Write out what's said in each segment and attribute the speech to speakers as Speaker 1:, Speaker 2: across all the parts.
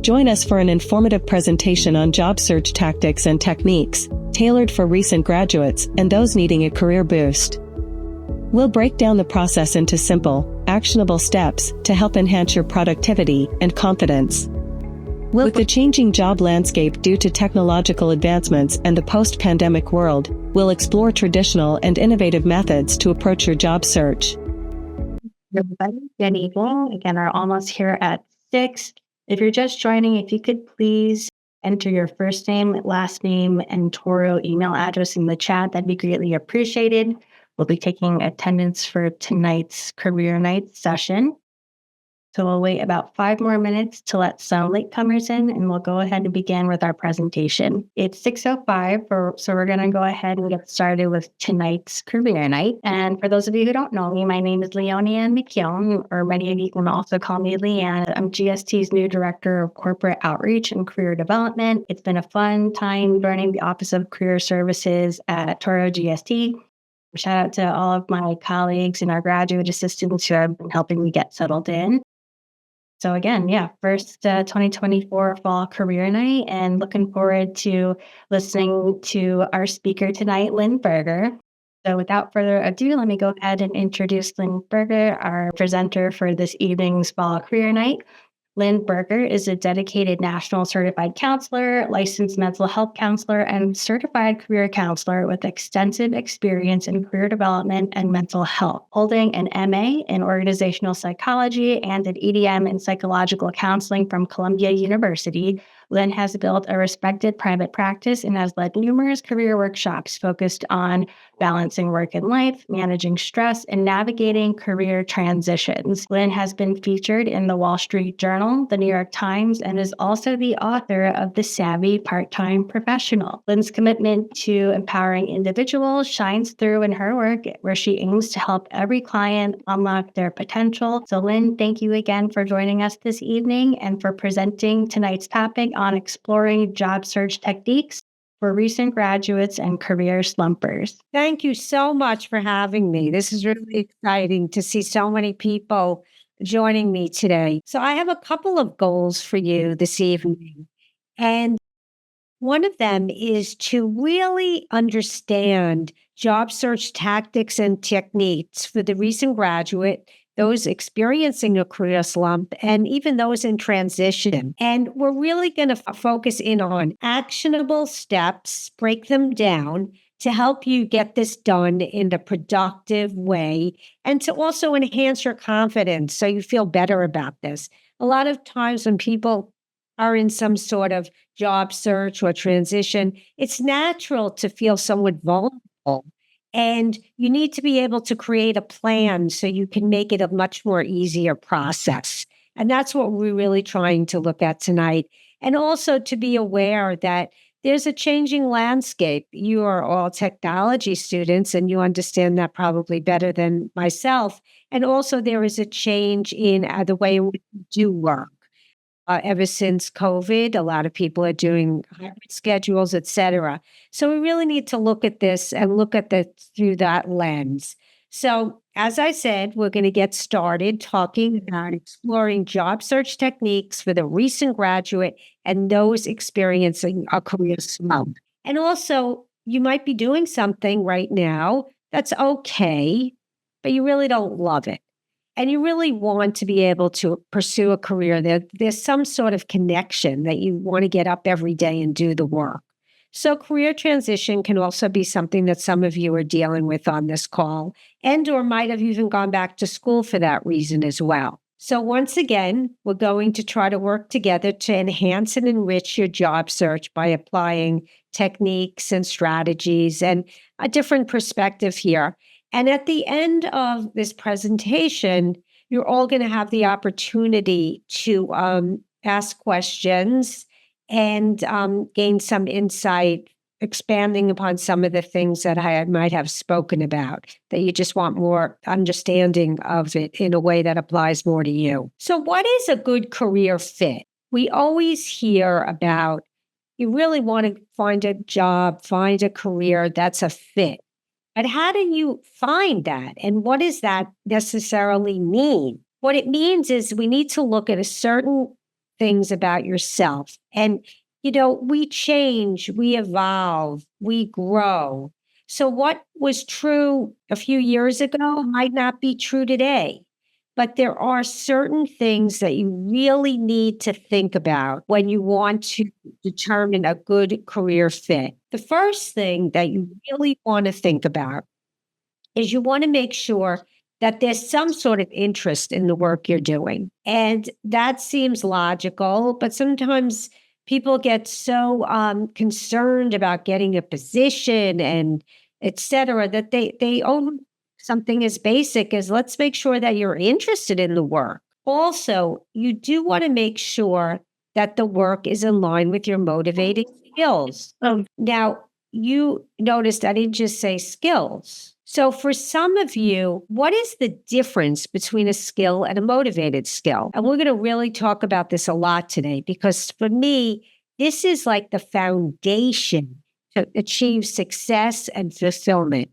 Speaker 1: Join us for an informative presentation on job search tactics and techniques, tailored for recent graduates and those needing a career boost. We'll break down the process into simple, actionable steps to help enhance your productivity and confidence. With the changing job landscape due to technological advancements and the post-pandemic world, we'll explore traditional and innovative methods to approach your job search.
Speaker 2: Everybody, good evening. Again, we're almost here at 6. If you're just joining, if you could please enter your first name, last name, and Toro email address in the chat, that'd be greatly appreciated. We'll be taking attendance for tonight's career night session. So we'll wait about 5 more minutes to let some latecomers in, and we'll go ahead and begin with our presentation. It's 6:05, so we're going to go ahead and get started with tonight's career night. And for those of you who don't know me, my name is Leonie-Ann McKeown, or many of you can also call me Leanne. I'm GST's new Director of Corporate Outreach and Career Development. It's been a fun time joining the Office of Career Services at Toro GST. Shout out to all of my colleagues and our graduate assistants who have been helping me get settled in. So again, first 2024 fall career night, and looking forward to listening to our speaker tonight, Lynn Berger. So without further ado, let me go ahead and introduce Lynn Berger, our presenter for this evening's fall career night. Lynn Berger is a dedicated national certified counselor, licensed mental health counselor, and certified career counselor with extensive experience in career development and mental health, holding an MA in organizational psychology and an EDM in psychological counseling from Columbia University. Lynn has built a respected private practice and has led numerous career workshops focused on balancing work and life, managing stress, and navigating career transitions. Lynn has been featured in the Wall Street Journal, the New York Times, and is also the author of The Savvy Part-Time Professional. Lynn's commitment to empowering individuals shines through in her work, where she aims to help every client unlock their potential. So Lynn, thank you again for joining us this evening and for presenting tonight's topic on exploring job search techniques for recent graduates and career slumpers.
Speaker 3: Thank you so much for having me. This is really exciting to see so many people joining me today. So I have a couple of goals for you this evening. And one of them is to really understand job search tactics and techniques for the recent graduate, those experiencing a career slump, and even those in transition. And we're really going to focus in on actionable steps, break them down to help you get this done in a productive way and to also enhance your confidence so you feel better about this. A lot of times when people are in some sort of job search or transition, it's natural to feel somewhat vulnerable. And you need to be able to create a plan so you can make it a much more easier process. And that's what we're really trying to look at tonight. And also to be aware that there's a changing landscape. You are all technology students, and you understand that probably better than myself. And also there is a change in the way we do work. Ever since COVID, a lot of people are doing hybrid schedules, et cetera. So we really need to look at this and look at this through that lens. So as I said, we're going to get started talking about exploring job search techniques for the recent graduate and those experiencing a career slump. And also, you might be doing something right now that's okay, but you really don't love it. And you really want to be able to pursue a career. There's some sort of connection that you want to get up every day and do the work. So career transition can also be something that some of you are dealing with on this call, and or might have even gone back to school for that reason as well. So once again, we're going to try to work together to enhance and enrich your job search by applying techniques and strategies and a different perspective here. And at the end of this presentation, you're all going to have the opportunity to ask questions and gain some insight, expanding upon some of the things that I might have spoken about, that you just want more understanding of it in a way that applies more to you. So what is a good career fit? We always hear about, you really want to find a job, find a career that's a fit. But how do you find that? And what does that necessarily mean? What it means is we need to look at a certain things about yourself. And, we change, we evolve, we grow. So what was true a few years ago might not be true today. But there are certain things that you really need to think about when you want to determine a good career fit. The first thing that you really want to think about is you want to make sure that there's some sort of interest in the work you're doing. And that seems logical, but sometimes people get so concerned about getting a position and et cetera, that they own something as basic as let's make sure that you're interested in the work. Also, you do want to make sure that the work is in line with your motivating skills. Now, you noticed I didn't just say skills. So for some of you, what is the difference between a skill and a motivated skill? And we're going to really talk about this a lot today, because for me, this is like the foundation to achieve success and fulfillment.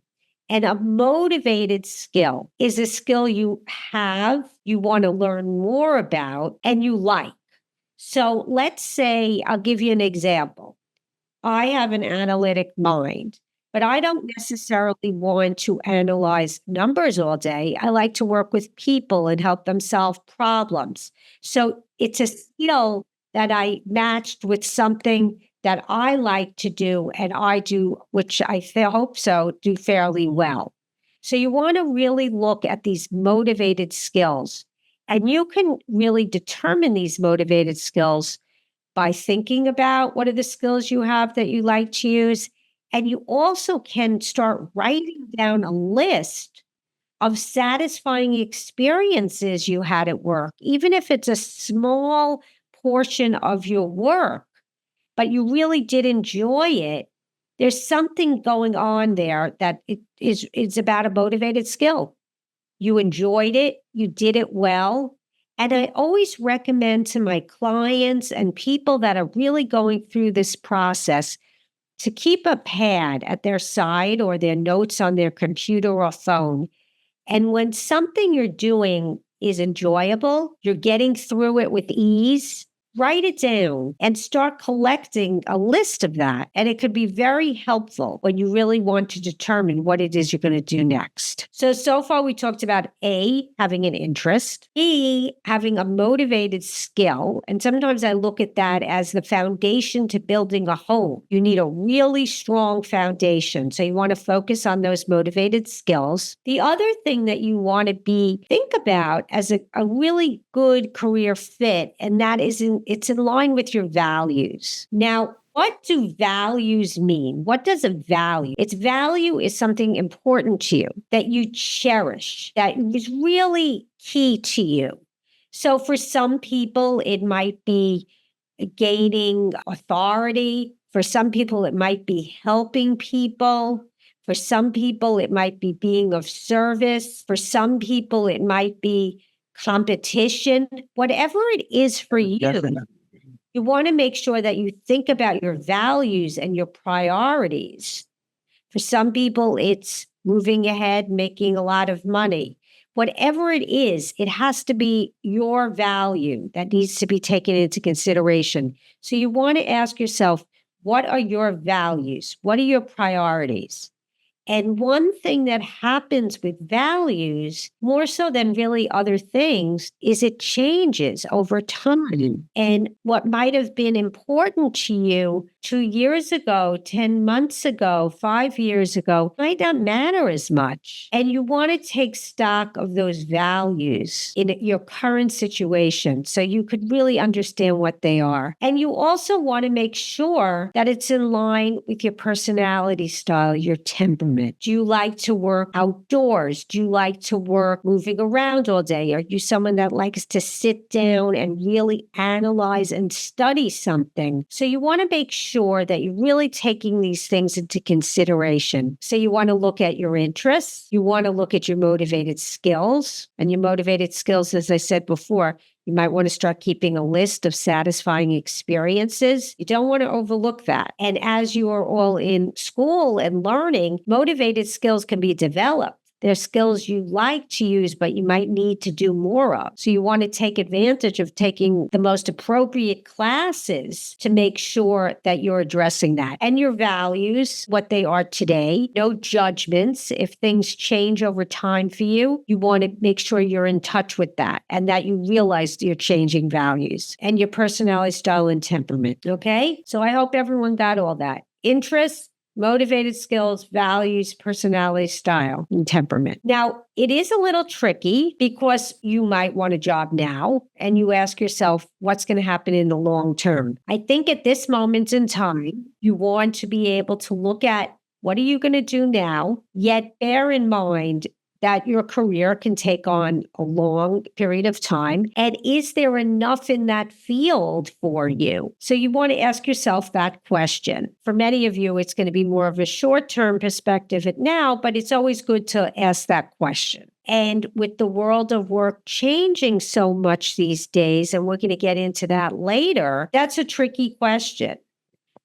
Speaker 3: And a motivated skill is a skill you have, you want to learn more about, and you like. So let's say, I'll give you an example. I have an analytic mind, but I don't necessarily want to analyze numbers all day. I like to work with people and help them solve problems. So it's a skill that I matched with something that I like to do, and I do, which I hope so, do fairly well. So you want to really look at these motivated skills, and you can really determine these motivated skills by thinking about what are the skills you have that you like to use. And you also can start writing down a list of satisfying experiences you had at work, even if it's a small portion of your work, but you really did enjoy it. There's something going on there that it's about a motivated skill. You enjoyed it, you did it well. And I always recommend to my clients and people that are really going through this process to keep a pad at their side or their notes on their computer or phone. And when something you're doing is enjoyable, you're getting through it with ease, write it down and start collecting a list of that. And it could be very helpful when you really want to determine what it is you're going to do next. So far we talked about A, having an interest, B, having a motivated skill. And sometimes I look at that as the foundation to building a home. You need a really strong foundation. So you want to focus on those motivated skills. The other thing that you want to think about as a really good career fit, and that is it's in line with your values. Now, what do values mean? What does a value? Its value is something important to you that you cherish, that is really key to you. So for some people, it might be gaining authority. For some people, it might be helping people. For some people, it might be being of service. For some people, it might be competition. Whatever it is for you, you want to make sure that you think about your values and your priorities. For some people, it's moving ahead, making a lot of money. Whatever it is, it has to be your value that needs to be taken into consideration. So you want to ask yourself, what are your values? What are your priorities? And one thing that happens with values, more so than really other things, is it changes over time. And what might have been important to you 2 years ago, 10 months ago, 5 years ago, might not matter as much. And you want to take stock of those values in your current situation so you could really understand what they are. And you also want to make sure that it's in line with your personality style, your temperament. Do you like to work outdoors? Do you like to work moving around all day? Are you someone that likes to sit down and really analyze and study something? So you want to make sure that you're really taking these things into consideration. So you want to look at your interests. You want to look at your motivated skills. And your motivated skills, as I said before, you might want to start keeping a list of satisfying experiences. You don't want to overlook that. And as you are all in school and learning, motivated skills can be developed. They're skills you like to use, but you might need to do more of. So you want to take advantage of taking the most appropriate classes to make sure that you're addressing that. And your values, what they are today, no judgments. If things change over time for you, you want to make sure you're in touch with that and that you realize your changing values and your personality, style, and temperament. Okay? So I hope everyone got all that. Interests, motivated skills, values, personality, style, and temperament. Now, it is a little tricky because you might want a job now and you ask yourself, what's going to happen in the long term? I think at this moment in time, you want to be able to look at what are you going to do now, yet bear in mind that your career can take on a long period of time. And is there enough in that field for you? So you want to ask yourself that question. For many of you, it's going to be more of a short-term perspective at now, but it's always good to ask that question. And with the world of work changing so much these days, and we're going to get into that later, that's a tricky question.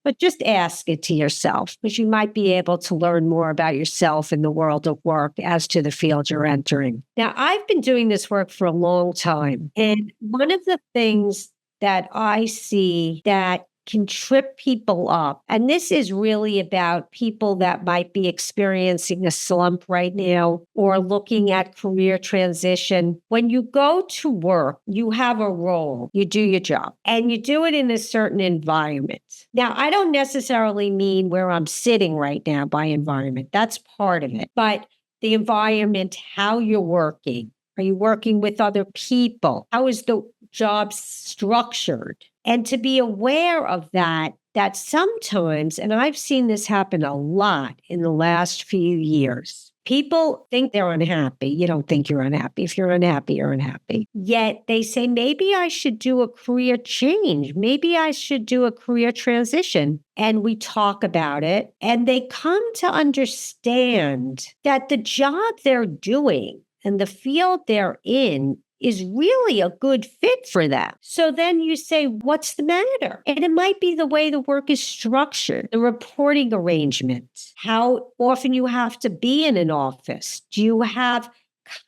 Speaker 3: But just ask it to yourself because you might be able to learn more about yourself in the world of work as to the field you're entering. Now, I've been doing this work for a long time. And one of the things that I see that can trip people up, and this is really about people that might be experiencing a slump right now or looking at career transition. When you go to work, you have a role, you do your job, and you do it in a certain environment. Now, I don't necessarily mean where I'm sitting right now by environment. That's part of it. But the environment, how you're working. Are you working with other people? How is the job structured? And to be aware of that sometimes, and I've seen this happen a lot in the last few years, people think they're unhappy. You don't think you're unhappy. If you're unhappy, you're unhappy. Yet they say, maybe I should do a career change. Maybe I should do a career transition. And we talk about it, and they come to understand that the job they're doing and the field they're in is really a good fit for them. So then you say, what's the matter? And it might be the way the work is structured, the reporting arrangements, how often you have to be in an office. Do you have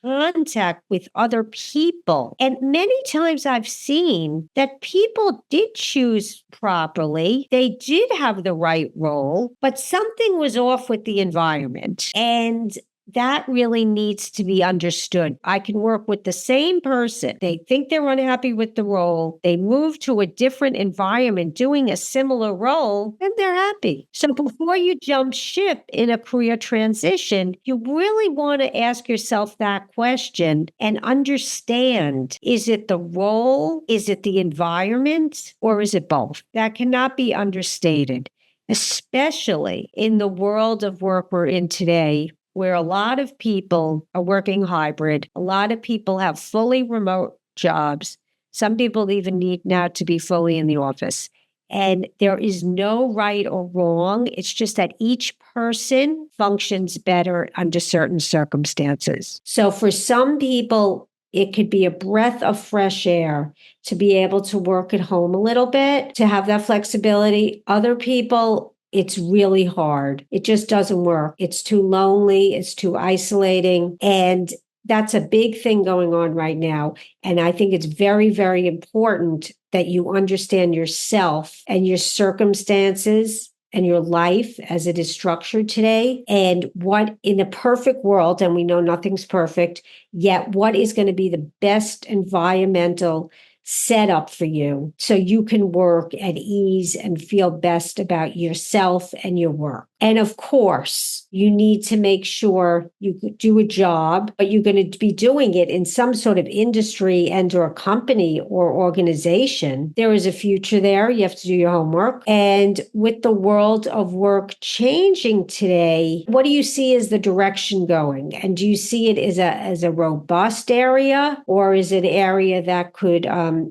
Speaker 3: contact with other people? And many times I've seen that people did choose properly. They did have the right role, but something was off with the environment. And that really needs to be understood. I can work with the same person. They think they're unhappy with the role. They move to a different environment doing a similar role, and they're happy. So before you jump ship in a career transition, you really want to ask yourself that question and understand, is it the role? Is it the environment? Or is it both? That cannot be understated, especially in the world of work we're in today, where a lot of people are working hybrid. A lot of people have fully remote jobs. Some people even need now to be fully in the office. And there is no right or wrong. It's just that each person functions better under certain circumstances. So for some people, it could be a breath of fresh air to be able to work at home a little bit, to have that flexibility. Other people, it's really hard. It just doesn't work. It's too lonely. It's too isolating. And that's a big thing going on right now. And I think it's very, very important that you understand yourself and your circumstances and your life as it is structured today, and what in a perfect world, and we know nothing's perfect, yet what is going to be the best environmental set up for you so you can work at ease and feel best about yourself and your work. And of course, you need to make sure you do a job, but you're going to be doing it in some sort of industry and or company or organization. There is a future there. You have to do your homework. And with the world of work changing today, what do you see as the direction going? And do you see it as a robust area, or is it an area that could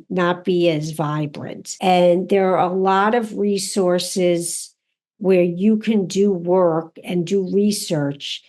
Speaker 3: not be as vibrant? And there are a lot of resources where you can do work and do research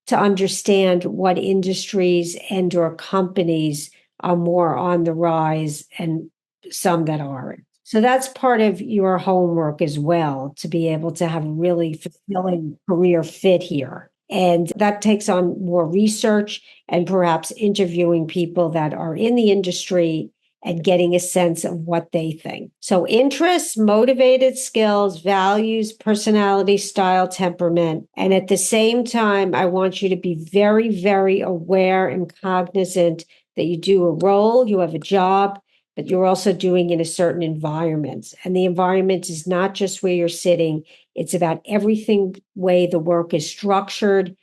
Speaker 3: to understand what industries and or companies are more on the rise and some that aren't. So that's part of your homework as well, to be able to have a really fulfilling career fit here. And that takes on more research and perhaps interviewing people that are in the industry and getting a sense of what they think. So interests, motivated skills, values, personality, style, temperament. And at the same time, I want you to be very, very aware and cognizant that you do a role, you have a job, but you're also doing in a certain environment. And the environment is not just where you're sitting. It's about everything, way the work is structured,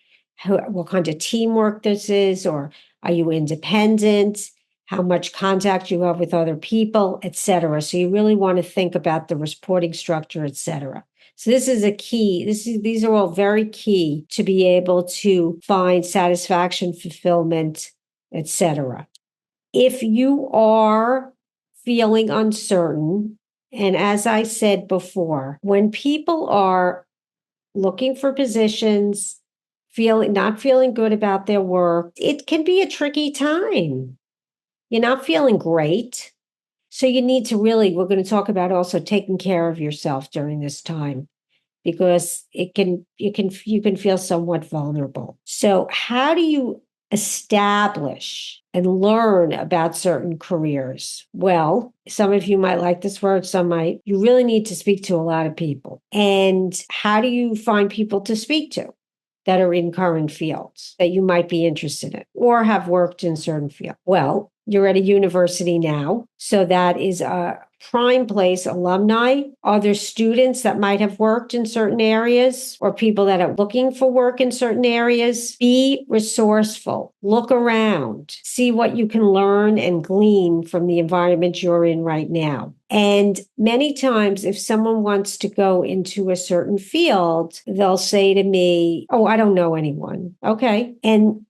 Speaker 3: what kind of teamwork this is, or are you independent? How much contact you have with other people, et cetera. So you really want to think about the reporting structure, et cetera. So this is a key. These are all very key to be able to find satisfaction, fulfillment, et cetera. If you are feeling uncertain, and as I said before, when people are looking for positions, not feeling good about their work, it can be a tricky time. You're not feeling great. So you need to we're going to talk about also taking care of yourself during this time, because you can feel somewhat vulnerable. So how do you establish and learn about certain careers? Well, some of you might like this word, some might. You really need to speak to a lot of people. And how do you find people to speak to that are in current fields that you might be interested in or have worked in certain fields? Well, you're at a university now, so that is a prime place. Alumni, other students that might have worked in certain areas, or people that are looking for work in certain areas. Be resourceful. Look around. See what you can learn and glean from the environment you're in right now. And many times, if someone wants to go into a certain field, they'll say to me, "Oh, I don't know anyone." Okay. And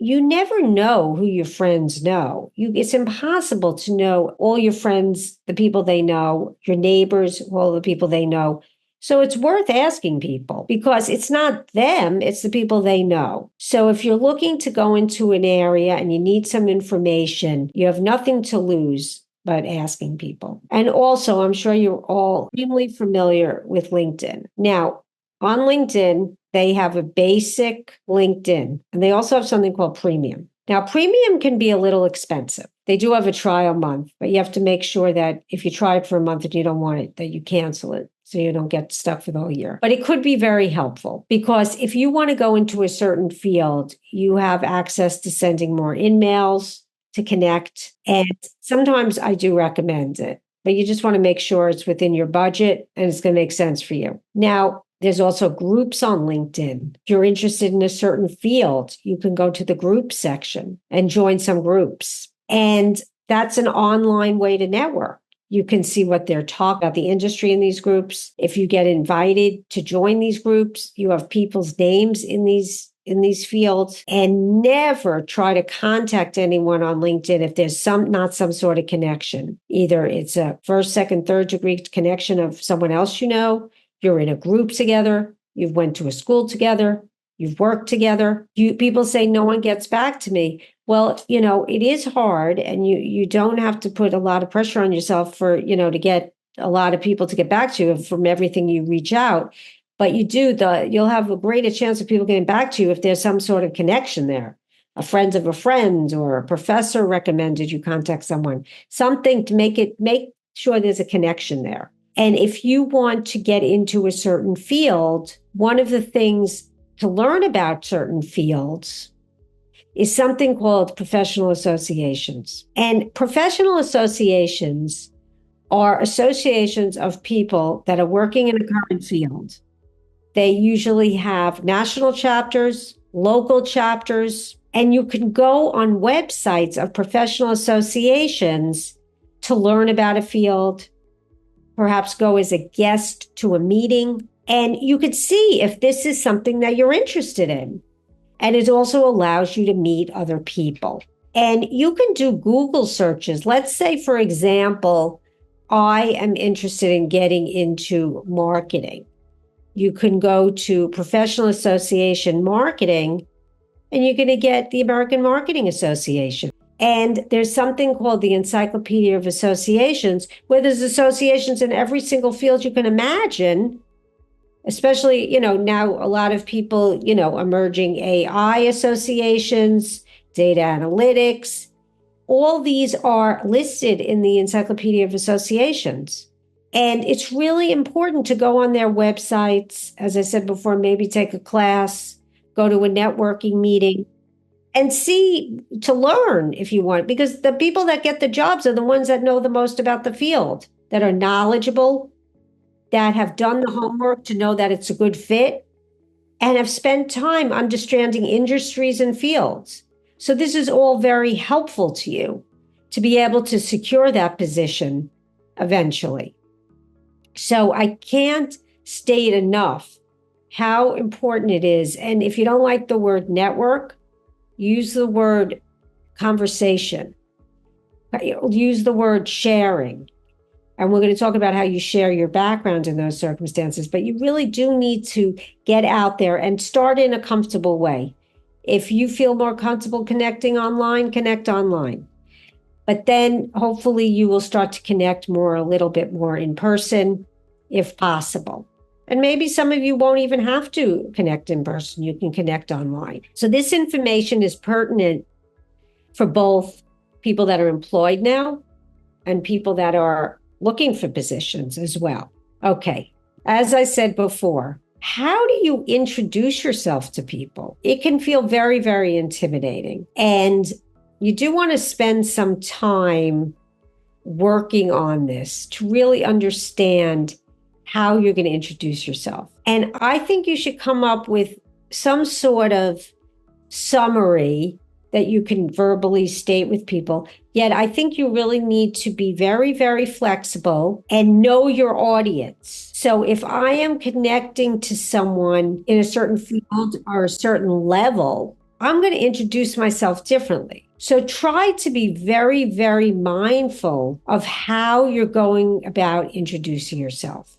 Speaker 3: you never know who your friends know. It's impossible to know all your friends, the people they know, your neighbors, all the people they know. So it's worth asking people, because it's not them, it's the people they know. So if you're looking to go into an area and you need some information, you have nothing to lose but asking people. And also, I'm sure you're all extremely familiar with LinkedIn. Now, on LinkedIn, they have a basic LinkedIn, and they also have something called Premium. Now, Premium can be a little expensive. They do have a trial month, but you have to make sure that if you try it for a month and you don't want it, that you cancel it so you don't get stuck for the whole year. But it could be very helpful, because if you want to go into a certain field, you have access to sending more emails to connect. And sometimes I do recommend it, but you just want to make sure it's within your budget and it's going to make sense for you. Now, there's also groups on LinkedIn. If you're interested in a certain field, you can go to the group section and join some groups. And that's an online way to network. You can see what they're talking about, the industry in these groups. If you get invited to join these groups, you have people's names in these fields. And never try to contact anyone on LinkedIn if there's not some sort of connection. Either it's a first, second, third degree connection of someone else you know, you're in a group together, you've went to a school together, you've worked together. People say no one gets back to me. Well, it is hard, and you don't have to put a lot of pressure on yourself for, to get a lot of people to get back to you from everything you reach out. But you'll have a greater chance of people getting back to you if there's some sort of connection there. A friend of a friend or a professor recommended you contact someone, something to make sure there's a connection there. And if you want to get into a certain field, one of the things to learn about certain fields is something called professional associations. And professional associations are associations of people that are working in a current field. They usually have national chapters, local chapters, and you can go on websites of professional associations to learn about a field, perhaps go as a guest to a meeting, and you could see if this is something that you're interested in. And it also allows you to meet other people. And you can do Google searches. Let's say, for example, I am interested in getting into marketing. You can go to Professional Association Marketing, and you're going to get the American Marketing Association. And there's something called the Encyclopedia of Associations, where there's associations in every single field you can imagine. especially, now a lot of people, emerging AI associations, data analytics, all these are listed in the Encyclopedia of Associations. And it's really important to go on their websites, as I said before, maybe take a class, go to a networking meeting, and see, to learn if you want, because the people that get the jobs are the ones that know the most about the field, that are knowledgeable, that have done the homework to know that it's a good fit, and have spent time understanding industries and fields. So this is all very helpful to you to be able to secure that position eventually. So I can't state enough how important it is. And if you don't like the word network, use the word conversation. Use the word sharing. And we're going to talk about how you share your background in those circumstances. But you really do need to get out there and start in a comfortable way. If you feel more comfortable connecting online, connect online. But then hopefully you will start to connect more, a little bit more in person, if possible. And maybe some of you won't even have to connect in person. You can connect online. So this information is pertinent for both people that are employed now and people that are looking for positions as well. Okay. As I said before, how do you introduce yourself to people? It can feel very, very intimidating. And you do want to spend some time working on this to really understand how you're going to introduce yourself. And I think you should come up with some sort of summary that you can verbally state with people. Yet I think you really need to be very, very flexible and know your audience. So if I am connecting to someone in a certain field or a certain level, I'm going to introduce myself differently. So try to be very, very mindful of how you're going about introducing yourself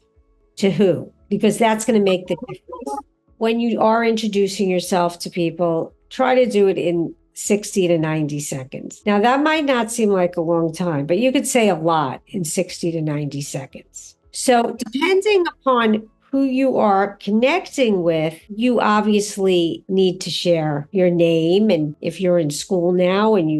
Speaker 3: to who, because that's going to make the difference. When you are introducing yourself to people, try to do it in 60 to 90 seconds. Now, that might not seem like a long time, but you could say a lot in 60 to 90 seconds. So depending upon who you are connecting with, you obviously need to share your name. And if you're in school now and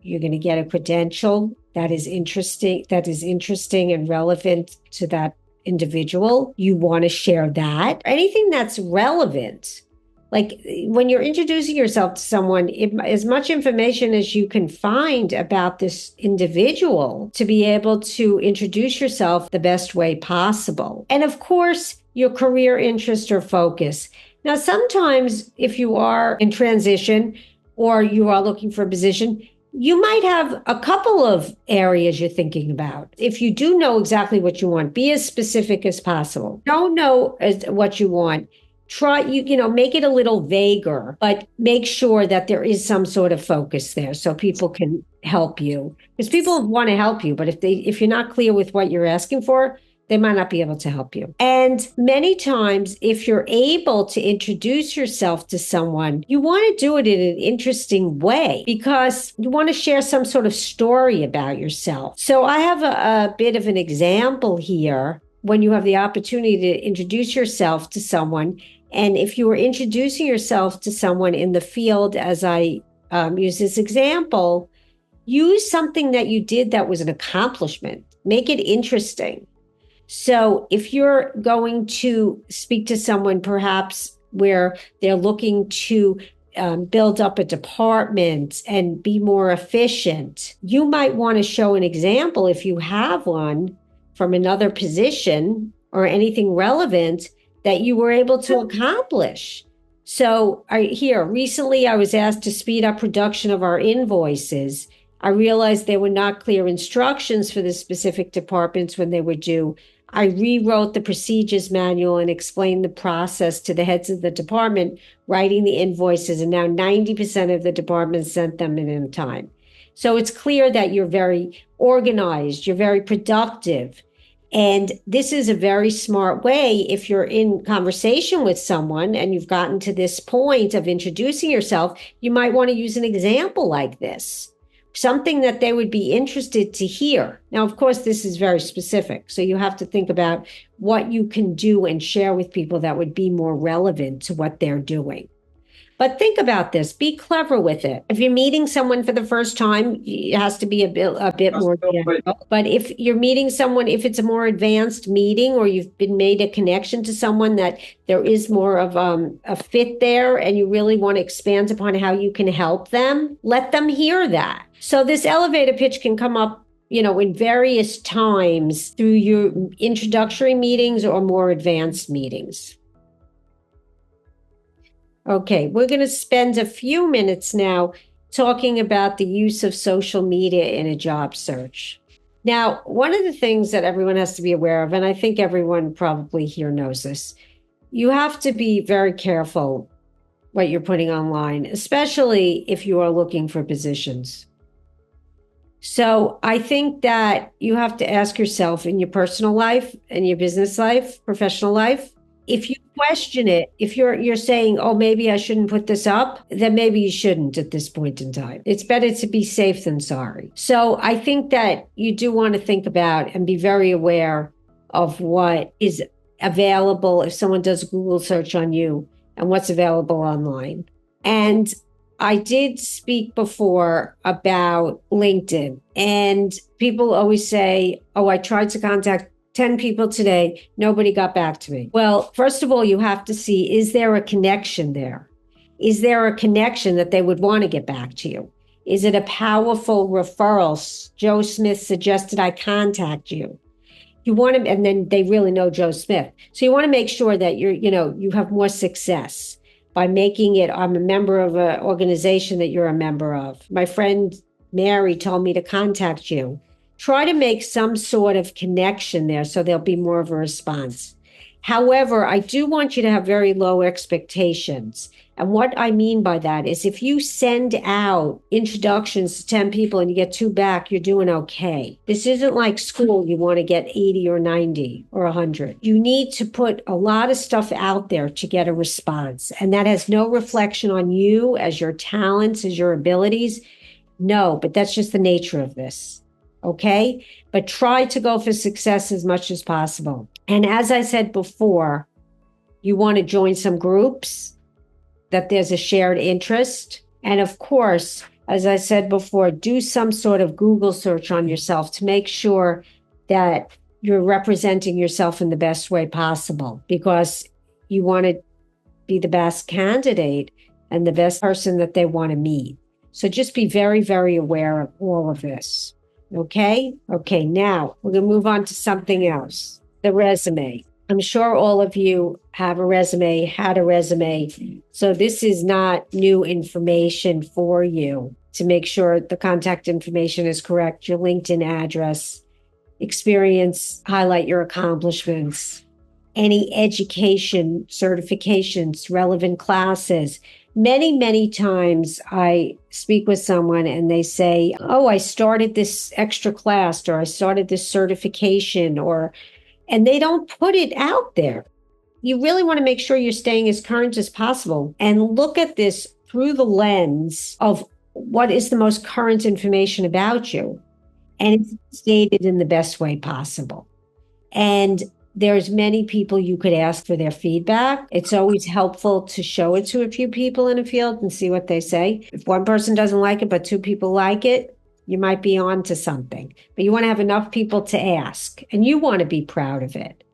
Speaker 3: you're going to get a credential that is interesting and relevant to that individual, you want to share that. Anything that's relevant. Like when you're introducing yourself to someone, as much information as you can find about this individual to be able to introduce yourself the best way possible. And of course, your career interest or focus. Now, sometimes if you are in transition or you are looking for a position, you might have a couple of areas you're thinking about. If you do know exactly what you want, be as specific as possible. Don't know what you want. Try, make it a little vaguer, but make sure that there is some sort of focus there so people can help you. Because people want to help you, but if you're not clear with what you're asking for, they might not be able to help you. And many times, if you're able to introduce yourself to someone, you want to do it in an interesting way because you want to share some sort of story about yourself. So I have a bit of an example here when you have the opportunity to introduce yourself to someone. And if you were introducing yourself to someone in the field, as I use this example, use something that you did that was an accomplishment. Make it interesting. So if you're going to speak to someone perhaps where they're looking to build up a department and be more efficient, you might want to show an example if you have one from another position or anything relevant that you were able to accomplish. So recently I was asked to speed up production of our invoices. I realized there were not clear instructions for the specific departments when they were due. I rewrote the procedures manual and explained the process to the heads of the department, writing the invoices, and now 90% of the departments sent them in time. So it's clear that you're very organized, you're very productive. And this is a very smart way if you're in conversation with someone and you've gotten to this point of introducing yourself, you might want to use an example like this, something that they would be interested to hear. Now, of course, this is very specific. So you have to think about what you can do and share with people that would be more relevant to what they're doing. But think about this. Be clever with it. If you're meeting someone for the first time, it has to be a bit more general. But if you're meeting someone, if it's a more advanced meeting or you've been made a connection to someone that there is more of a fit there and you really want to expand upon how you can help them, let them hear that. So this elevator pitch can come up, in various times through your introductory meetings or more advanced meetings. Okay, we're going to spend a few minutes now talking about the use of social media in a job search. Now, one of the things that everyone has to be aware of, and I think everyone probably here knows this, you have to be very careful what you're putting online, especially if you are looking for positions. So I think that you have to ask yourself in your personal life, in your business life, professional life, if you question it, if you're saying, oh, maybe I shouldn't put this up, then maybe you shouldn't at this point in time. It's better to be safe than sorry. So I think that you do want to think about and be very aware of what is available if someone does a Google search on you and what's available online. And I did speak before about LinkedIn, and people always say, oh, I tried to contact 10 people today, nobody got back to me. Well, first of all, you have to see, is there a connection there? Is there a connection that they would want to get back to you? Is it a powerful referral? Joe Smith suggested I contact you. You want to, and then they really know Joe Smith. So you want to make sure that you have more success by making it, I'm a member of an organization that you're a member of. My friend Mary told me to contact you. Try to make some sort of connection there so there'll be more of a response. However, I do want you to have very low expectations. And what I mean by that is if you send out introductions to 10 people and you get 2 back, you're doing okay. This isn't like school. You want to get 80 or 90 or 100. You need to put a lot of stuff out there to get a response. And that has no reflection on you as your talents, as your abilities. No, but that's just the nature of this. Okay, but try to go for success as much as possible. And as I said before, you want to join some groups that there's a shared interest. And of course, as I said before, do some sort of Google search on yourself to make sure that you're representing yourself in the best way possible, because you want to be the best candidate and the best person that they want to meet. So just be very, very aware of all of this. Okay, now we're going to move on to something else, the resume. I'm sure all of you have a resume, had a resume. So this is not new information for you to make sure the contact information is correct, your LinkedIn address, experience, highlight your accomplishments, any education, certifications, relevant classes. Many, many times I speak with someone and they say, oh, I started this extra class, or I started this certification, and they don't put it out there. You really want to make sure you're staying as current as possible and look at this through the lens of what is the most current information about you, and it's stated in the best way possible. And there's many people you could ask for their feedback. It's always helpful to show it to a few people in a field and see what they say. If one person doesn't like it, but 2 people like it, you might be on to something. But you want to have enough people to ask, and you want to be proud of it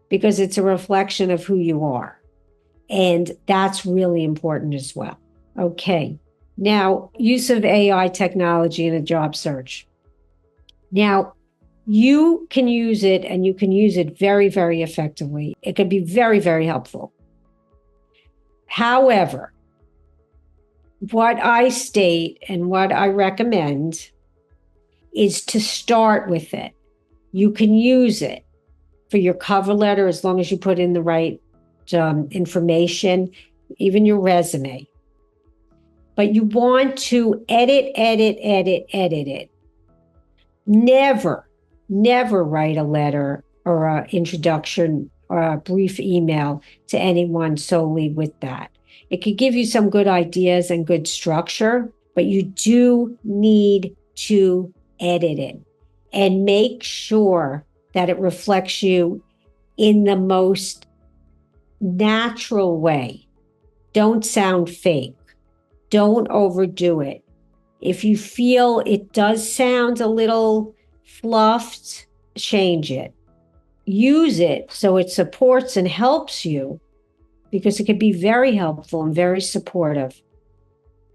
Speaker 3: because it's a reflection of who you are. And that's really important as well. Okay. Now, use of AI technology in a job search. Now, you can use it, and you can use it very, very effectively. It can be very, very helpful. However, what I state and what I recommend is to start with it. You can use it for your cover letter as long as you put in the right information, even your resume. But you want to edit it. Never write a letter or an introduction or a brief email to anyone solely with that. It could give you some good ideas and good structure, but you do need to edit it and make sure that it reflects you in the most natural way. Don't sound fake. Don't overdo it. If you feel it does sound a little fluffed, change it. Use it so it supports and helps you, because it can be very helpful and very supportive.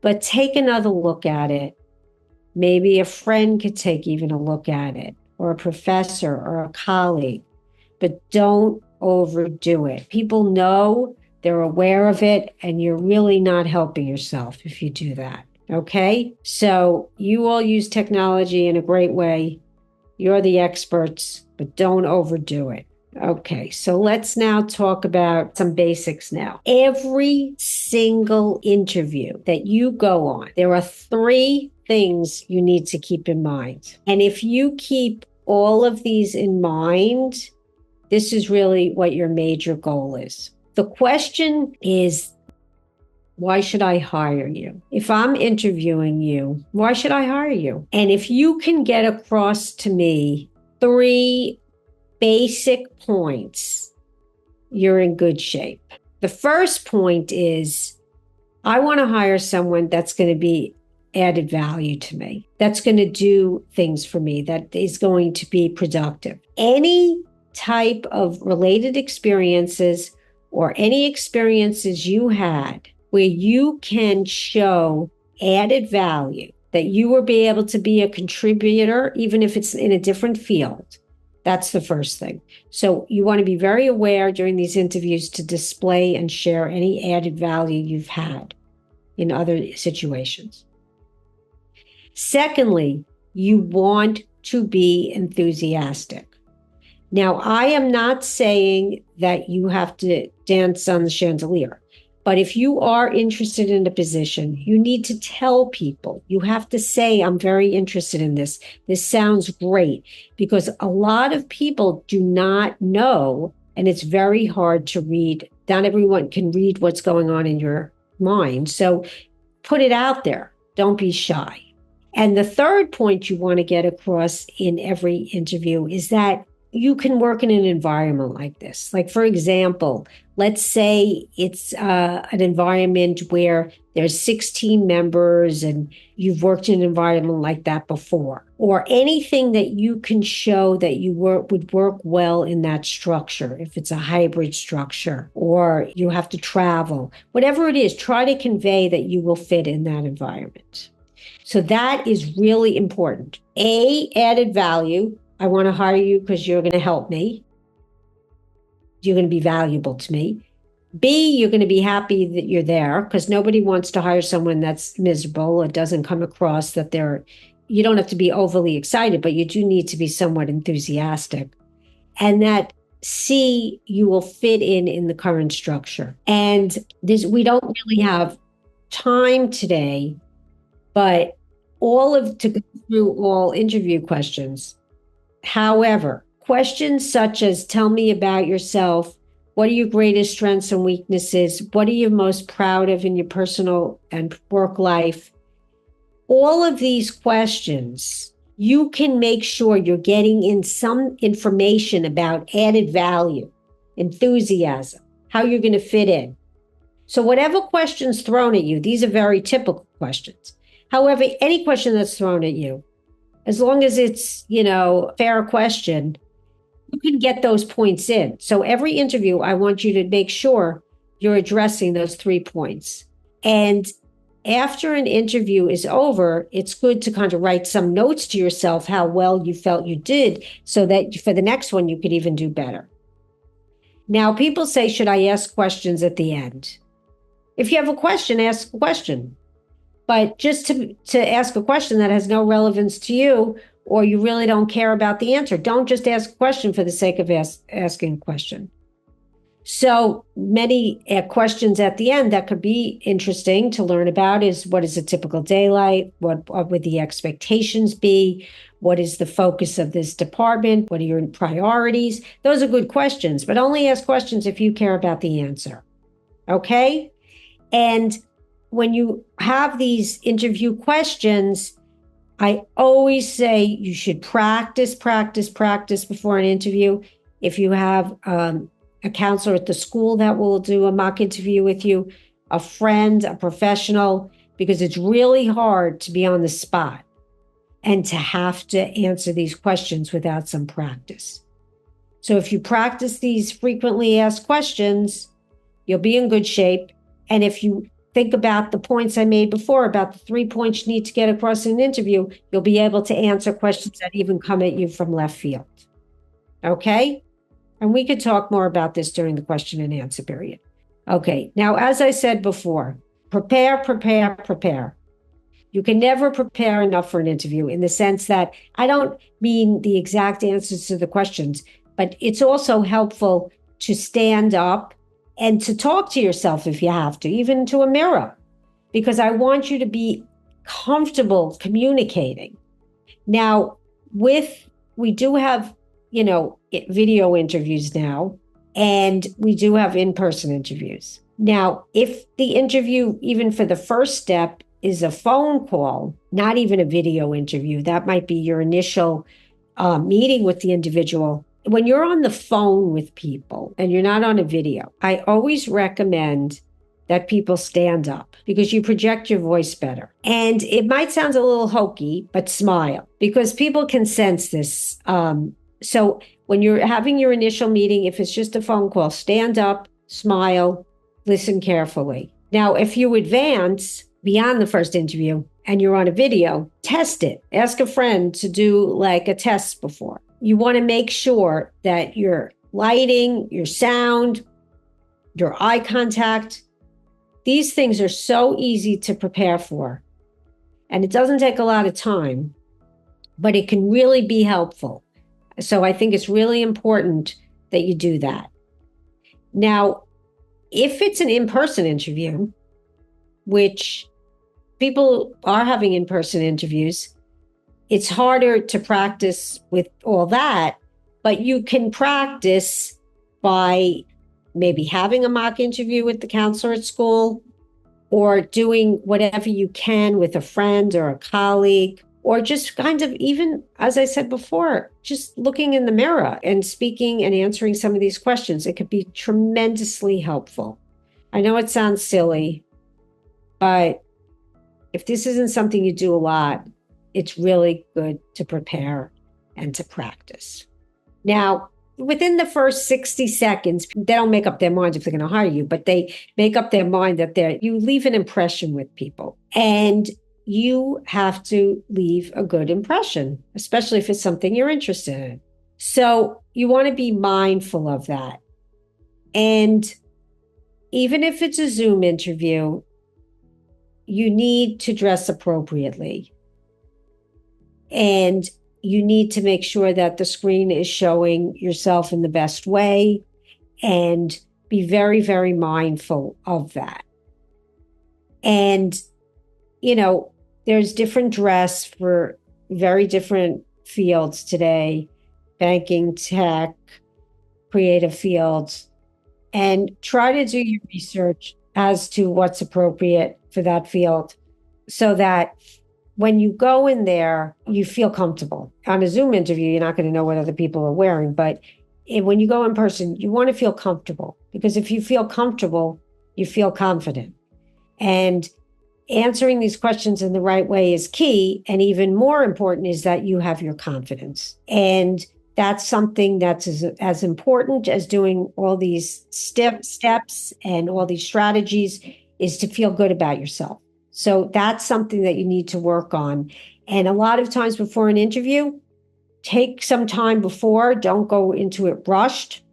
Speaker 3: But take another look at it. Maybe a friend could take even a look at it, or a professor or a colleague, but don't overdo it. People know, they're aware of it, and you're really not helping yourself if you do that. Okay? So you all use technology in a great way. You're the experts, but don't overdo it. Okay, so let's now talk about some basics now. Every single interview that you go on, there are 3 things you need to keep in mind. And if you keep all of these in mind, this is really what your major goal is. The question is, why should I hire you? If I'm interviewing you, why should I hire you? And if you can get across to me 3 basic points, you're in good shape. The first point is, I want to hire someone that's going to be added value to me, that's going to do things for me, that is going to be productive. Any type of related experiences or any experiences you had where you can show added value, that you will be able to be a contributor, even if it's in a different field. That's the first thing. So you want to be very aware during these interviews to display and share any added value you've had in other situations. Secondly, you want to be enthusiastic. Now, I am not saying that you have to dance on the chandelier, but if you are interested in a position, you need to tell people. You have to say, I'm very interested in this. This sounds great, because a lot of people do not know, and it's very hard to read. Not everyone can read what's going on in your mind. So put it out there. Don't be shy. And the third point you want to get across in every interview is that you can work in an environment like this. Like, for example, let's say it's an environment where there's 16 members and you've worked in an environment like that before, or anything that you can show that you would work well in that structure. If it's a hybrid structure or you have to travel, whatever it is, try to convey that you will fit in that environment. So that is really important. Added value. I want to hire you because you're going to help me. You're going to be valuable to me. B, you're going to be happy that you're there, because nobody wants to hire someone that's miserable. It doesn't come across that you don't have to be overly excited, but you do need to be somewhat enthusiastic. And that C, you will fit in the current structure. And we don't really have time today, but to go through all interview questions. However, questions such as, tell me about yourself, what are your greatest strengths and weaknesses, what are you most proud of in your personal and work life, all of these questions, you can make sure you're getting in some information about added value, enthusiasm, how you're going to fit in. So whatever question's thrown at you, these are very typical questions. However, any question that's thrown at you, as long as it's, a fair question, you can get those points in. So every interview, I want you to make sure you're addressing those 3 points. And after an interview is over, it's good to kind of write some notes to yourself how well you felt you did, so that for the next one, you could even do better. Now, people say, should I ask questions at the end? If you have a question, ask a question. But just to ask a question that has no relevance to you, or you really don't care about the answer, don't just ask a question for the sake of asking a question. So many questions at the end that could be interesting to learn about is, what is a typical day like? What would the expectations be? What is the focus of this department? What are your priorities? Those are good questions, but only ask questions if you care about the answer. Okay? And when you have these interview questions, I always say you should practice before an interview. If you have a counselor at the school that will do a mock interview with you, a friend, a professional, because it's really hard to be on the spot and to have to answer these questions without some practice. So if you practice these frequently asked questions, you'll be in good shape. And if you think about the points I made before about the 3 points you need to get across in an interview, you'll be able to answer questions that even come at you from left field. Okay? And we could talk more about this during the question and answer period. Okay. Now, as I said before, prepare. You can never prepare enough for an interview, in the sense that I don't mean the exact answers to the questions, but it's also helpful to stand up and to talk to yourself if you have to, even to a mirror, because I want you to be comfortable communicating. Now, we do have, video interviews now, and we do have in-person interviews. Now, if the interview, even for the first step, is a phone call, not even a video interview, that might be your initial meeting with the individual. When you're on the phone with people and you're not on a video, I always recommend that people stand up, because you project your voice better. And it might sound a little hokey, but smile, because people can sense this. So when you're having your initial meeting, if it's just a phone call, stand up, smile, listen carefully. Now, if you advance beyond the first interview and you're on a video, test it. Ask a friend to do like a test before. You want to make sure that your lighting, your sound, your eye contact, these things are so easy to prepare for. And it doesn't take a lot of time, but it can really be helpful. So I think it's really important that you do that. Now, if it's an in-person interview, which people are having in-person interviews, it's harder to practice with all that, but you can practice by maybe having a mock interview with the counselor at school, or doing whatever you can with a friend or a colleague, or just kind of, even, as I said before, just looking in the mirror and speaking and answering some of these questions. It could be tremendously helpful. I know it sounds silly, but if this isn't something you do a lot, it's really good to prepare and to practice. Now, within the first 60 seconds, they don't make up their mind if they're going to hire you, but they make up their mind that you leave an impression with people. And you have to leave a good impression, especially if it's something you're interested in. So you want to be mindful of that. And even if it's a Zoom interview, you need to dress appropriately. And you need to make sure that the screen is showing yourself in the best way, and be very, very mindful of that. And, there's different dress for very different fields today, banking, tech, creative fields, and try to do your research as to what's appropriate for that field, so that when you go in there, you feel comfortable. On a Zoom interview, you're not going to know what other people are wearing, but when you go in person, you want to feel comfortable, because if you feel comfortable, you feel confident. And answering these questions in the right way is key. And even more important is that you have your confidence. And that's something that's as important as doing all these steps and all these strategies, is to feel good about yourself. So that's something that you need to work on. And a lot of times before an interview, take some time before. Don't go into it rushed.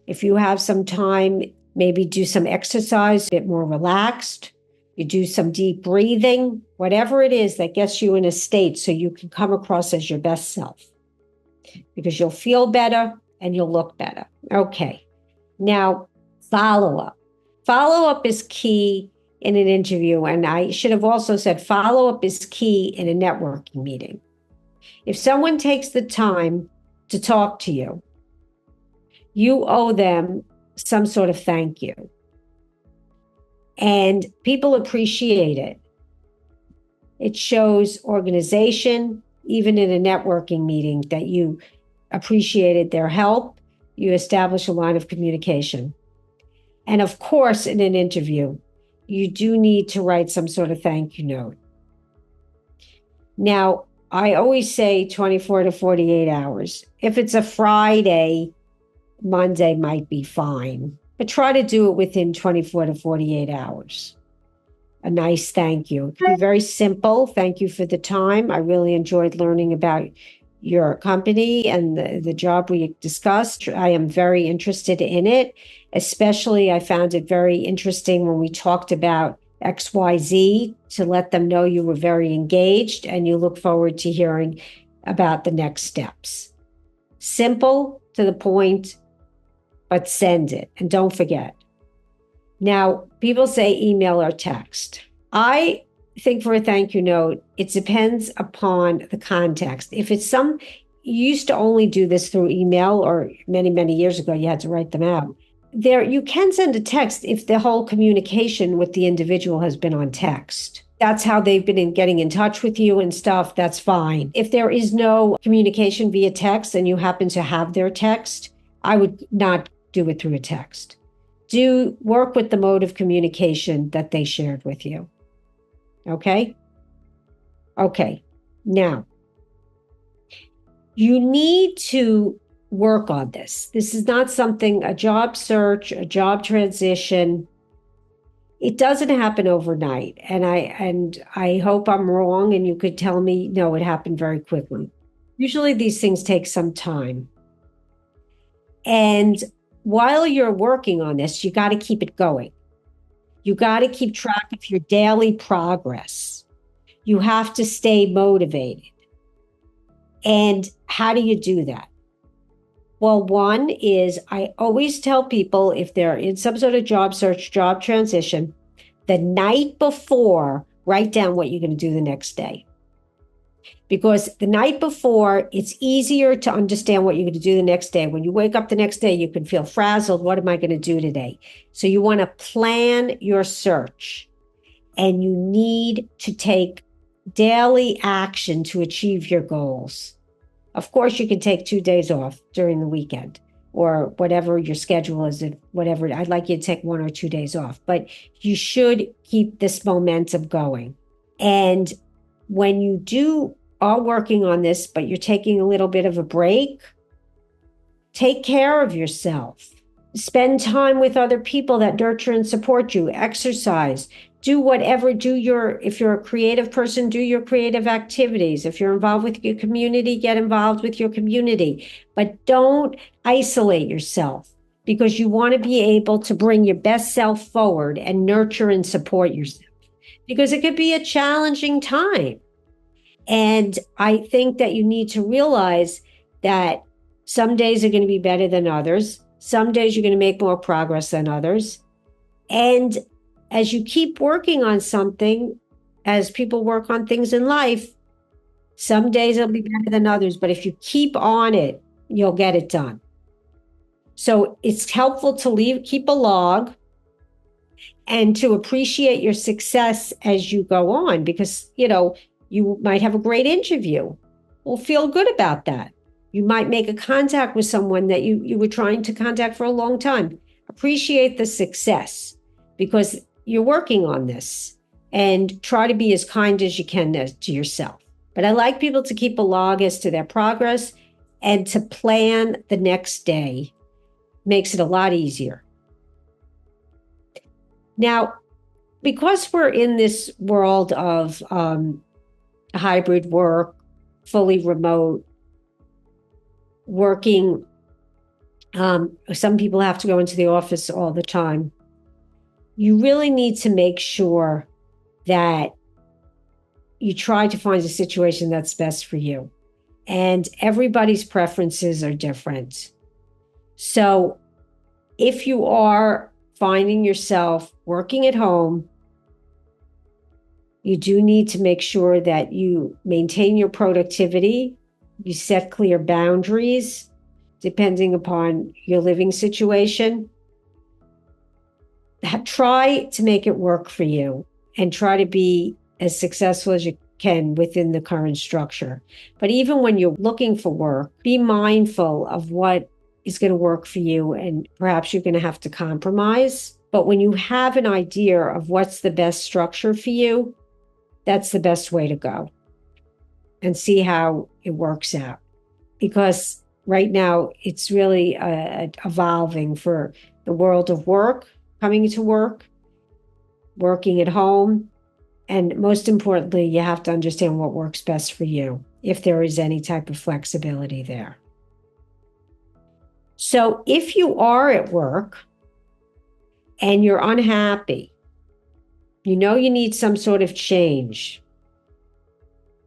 Speaker 3: If you have some time, maybe do some exercise, a bit more relaxed. You do some deep breathing, whatever it is that gets you in a state so you can come across as your best self, because you'll feel better and you'll look better. Okay. Now, follow-up. Follow-up is key in an interview. And I should have also said follow-up is key in a networking meeting. If someone takes the time to talk to you, you owe them some sort of thank you. And people appreciate it. It shows organization, even in a networking meeting, that you appreciated their help. You establish a line of communication. And of course, in an interview, you do need to write some sort of thank you note. Now, I always say 24 to 48 hours. If it's a Friday, Monday might be fine, but try to do it within 24 to 48 hours. A nice thank you. It can be very simple. Thank you for the time. I really enjoyed learning about your company and the job we discussed. I am very interested in it. Especially, I found it very interesting when we talked about XYZ, to let them know you were very engaged and you look forward to hearing about the next steps. Simple, to the point, but send it and don't forget. Now, people say email or text. I think for a thank you note, it depends upon the context. If it's you used to only do this through email, or many, many years ago, you had to write them out. You can send a text if the whole communication with the individual has been on text. That's how they've been getting in touch with you and stuff. That's fine. If there is no communication via text and you happen to have their text, I would not do it through a text. Do work with the mode of communication that they shared with you. Okay? Okay. Now, you need to work on this. This is not something, a job search, a job transition. It doesn't happen overnight. And I hope I'm wrong and you could tell me, no, it happened very quickly. Usually these things take some time. And while you're working on this, you got to keep it going. You got to keep track of your daily progress. You have to stay motivated. And how do you do that? Well, one is, I always tell people, if they're in some sort of job search, job transition, the night before, write down what you're going to do the next day. Because the night before, it's easier to understand what you're going to do the next day. When you wake up the next day, you can feel frazzled. What am I going to do today? So you want to plan your search, and you need to take daily action to achieve your goals. Of course, you can take 2 days off during the weekend or whatever your schedule is. Whatever, I'd like you to take 1 or 2 days off, but you should keep this momentum going. And when you are working on this, but you're taking a little bit of a break, take care of yourself. Spend time with other people that nurture and support you. Exercise. Do whatever, if you're a creative person, do your creative activities. If you're involved with your community, get involved with your community. But don't isolate yourself, because you want to be able to bring your best self forward and nurture and support yourself, because it could be a challenging time. And I think that you need to realize that some days are going to be better than others. Some days you're going to make more progress than others. And as you keep working on something, as people work on things in life, some days it'll be better than others. But if you keep on it, you'll get it done. So it's helpful to keep a log and to appreciate your success as you go on, because, you might have a great interview. Well, feel good about that. You might make a contact with someone that you were trying to contact for a long time. Appreciate the success, because you're working on this, and try to be as kind as you can to yourself. But I like people to keep a log as to their progress and to plan the next day. Makes it a lot easier. Now, because we're in this world of hybrid work, fully remote working, some people have to go into the office all the time. You really need to make sure that you try to find a situation that's best for you. And everybody's preferences are different. So if you are finding yourself working at home, you do need to make sure that you maintain your productivity. You set clear boundaries depending upon your living situation. Try to make it work for you and try to be as successful as you can within the current structure. But even when you're looking for work, be mindful of what is going to work for you, and perhaps you're going to have to compromise. But when you have an idea of what's the best structure for you, that's the best way to go and see how it works out. Because right now it's really evolving for the world of work, coming to work, working at home. And most importantly, you have to understand what works best for you, if there is any type of flexibility there. So if you are at work and you're unhappy, you know you need some sort of change.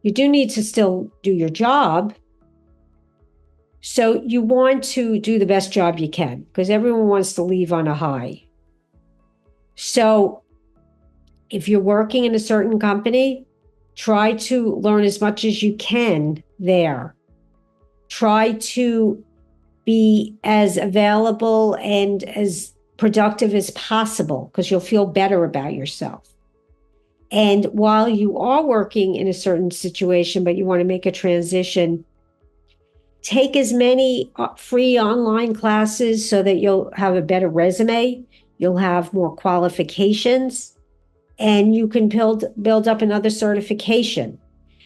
Speaker 3: You do need to still do your job. So you want to do the best job you can, because everyone wants to leave on a high. So if you're working in a certain company, try to learn as much as you can there. Try to be as available and as productive as possible, because you'll feel better about yourself. And while you are working in a certain situation, but you want to make a transition, take as many free online classes so that you'll have a better resume, you'll have more qualifications, and you can build up another certification.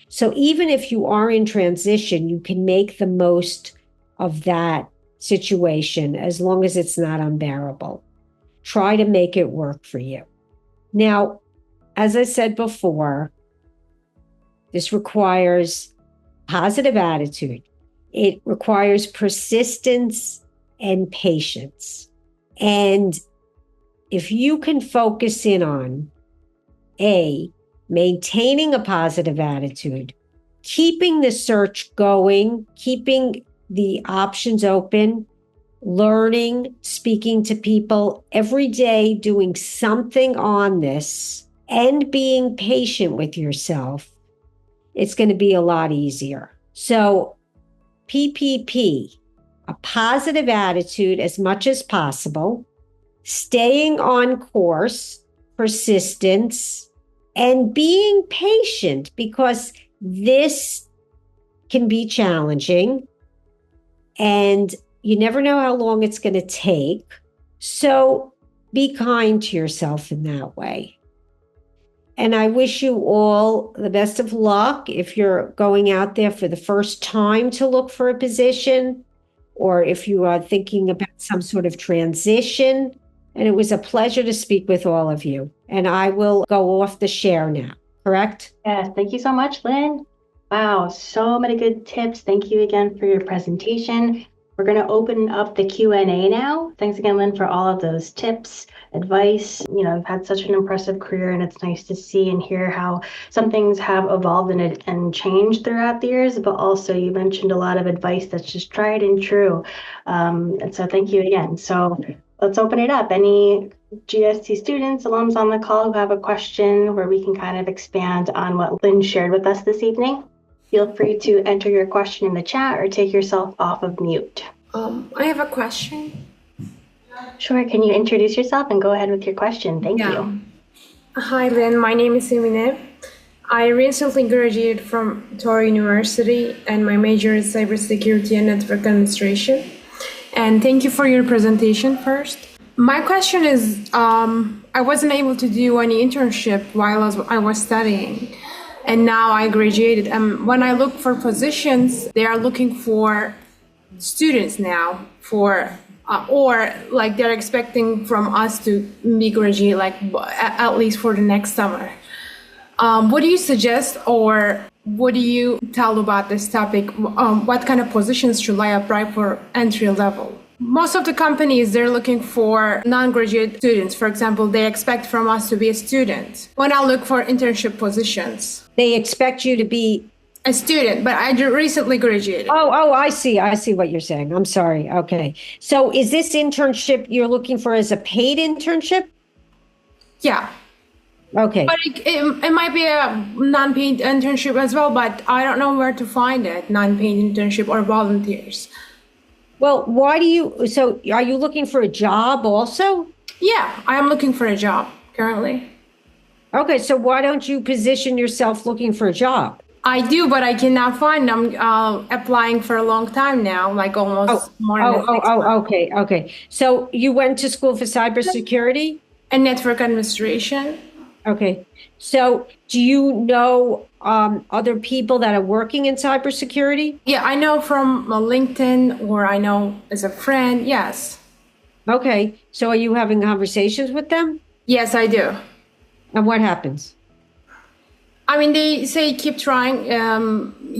Speaker 3: So even if you are in transition, you can make the most of that situation as long as it's not unbearable. Try to make it work for you. Now, as I said before, this requires positive attitude. It requires persistence and patience. And if you can focus in on maintaining a positive attitude, keeping the search going, keeping the options open, learning, speaking to people every day, doing something on this, and being patient with yourself, it's going to be a lot easier. So PPP, a positive attitude as much as possible, staying on course, persistence, and being patient, because this can be challenging and you never know how long it's going to take. So be kind to yourself in that way. And I wish you all the best of luck if you're going out there for the first time to look for a position, or if you are thinking about some sort of transition. And it was a pleasure to speak with all of you. And I will go off the share now, correct?
Speaker 2: Yes, thank you so much, Lynn. Wow, so many good tips. Thank you again for your presentation. We're going to open up the Q&A now. Thanks again, Lynn, for all of those tips, advice. You know, you've had such an impressive career, and it's nice to see and hear how some things have evolved and changed throughout the years, but also you mentioned a lot of advice that's just tried and true. And so thank you again. So let's open it up. Any GST students, alums on the call who have a question where we can kind of expand on what Lynn shared with us this evening? Feel free to enter your question in the chat or take yourself off of mute.
Speaker 4: I have a question.
Speaker 2: Sure. Can you introduce yourself and go ahead with your question? Thank you.
Speaker 4: Hi, Lynn. My name is Emine. I recently graduated from Touro University, and my major is cybersecurity and network administration. And thank you for your presentation first. My question is, I wasn't able to do any internship while I was studying. And now I graduated. When I look for positions, they are looking for students now or like they're expecting from us to be graduate like at least for the next summer. What do you suggest, or what do you tell about this topic? What kind of positions should I apply for entry level? Most of the companies, they're looking for non-graduate students. For example, they expect from us to be a student. When I look for internship positions,
Speaker 3: they expect you to be
Speaker 4: a student, but I recently graduated.
Speaker 3: Oh, I see what you're saying. I'm sorry. Okay. So is this internship you're looking for as a paid internship?
Speaker 4: Yeah.
Speaker 3: Okay.
Speaker 4: But it might be a non-paid internship as well, but I don't know where to find it, non-paid internship or volunteers.
Speaker 3: Well, so are you looking for a job also?
Speaker 4: Yeah, I am looking for a job currently.
Speaker 3: Okay, so why don't you position yourself looking for a job?
Speaker 4: I do, but I cannot find. I'm applying for a long time now, like almost more than 6 months.
Speaker 3: Okay. So you went to school for cybersecurity?
Speaker 4: And network administration.
Speaker 3: Okay. So do you know other people that are working in cybersecurity?
Speaker 4: Yeah, I know from LinkedIn, or I know as a friend. Yes.
Speaker 3: Okay. So are you having conversations with them?
Speaker 4: Yes, I do.
Speaker 3: And what happens?
Speaker 4: I mean, they say keep trying,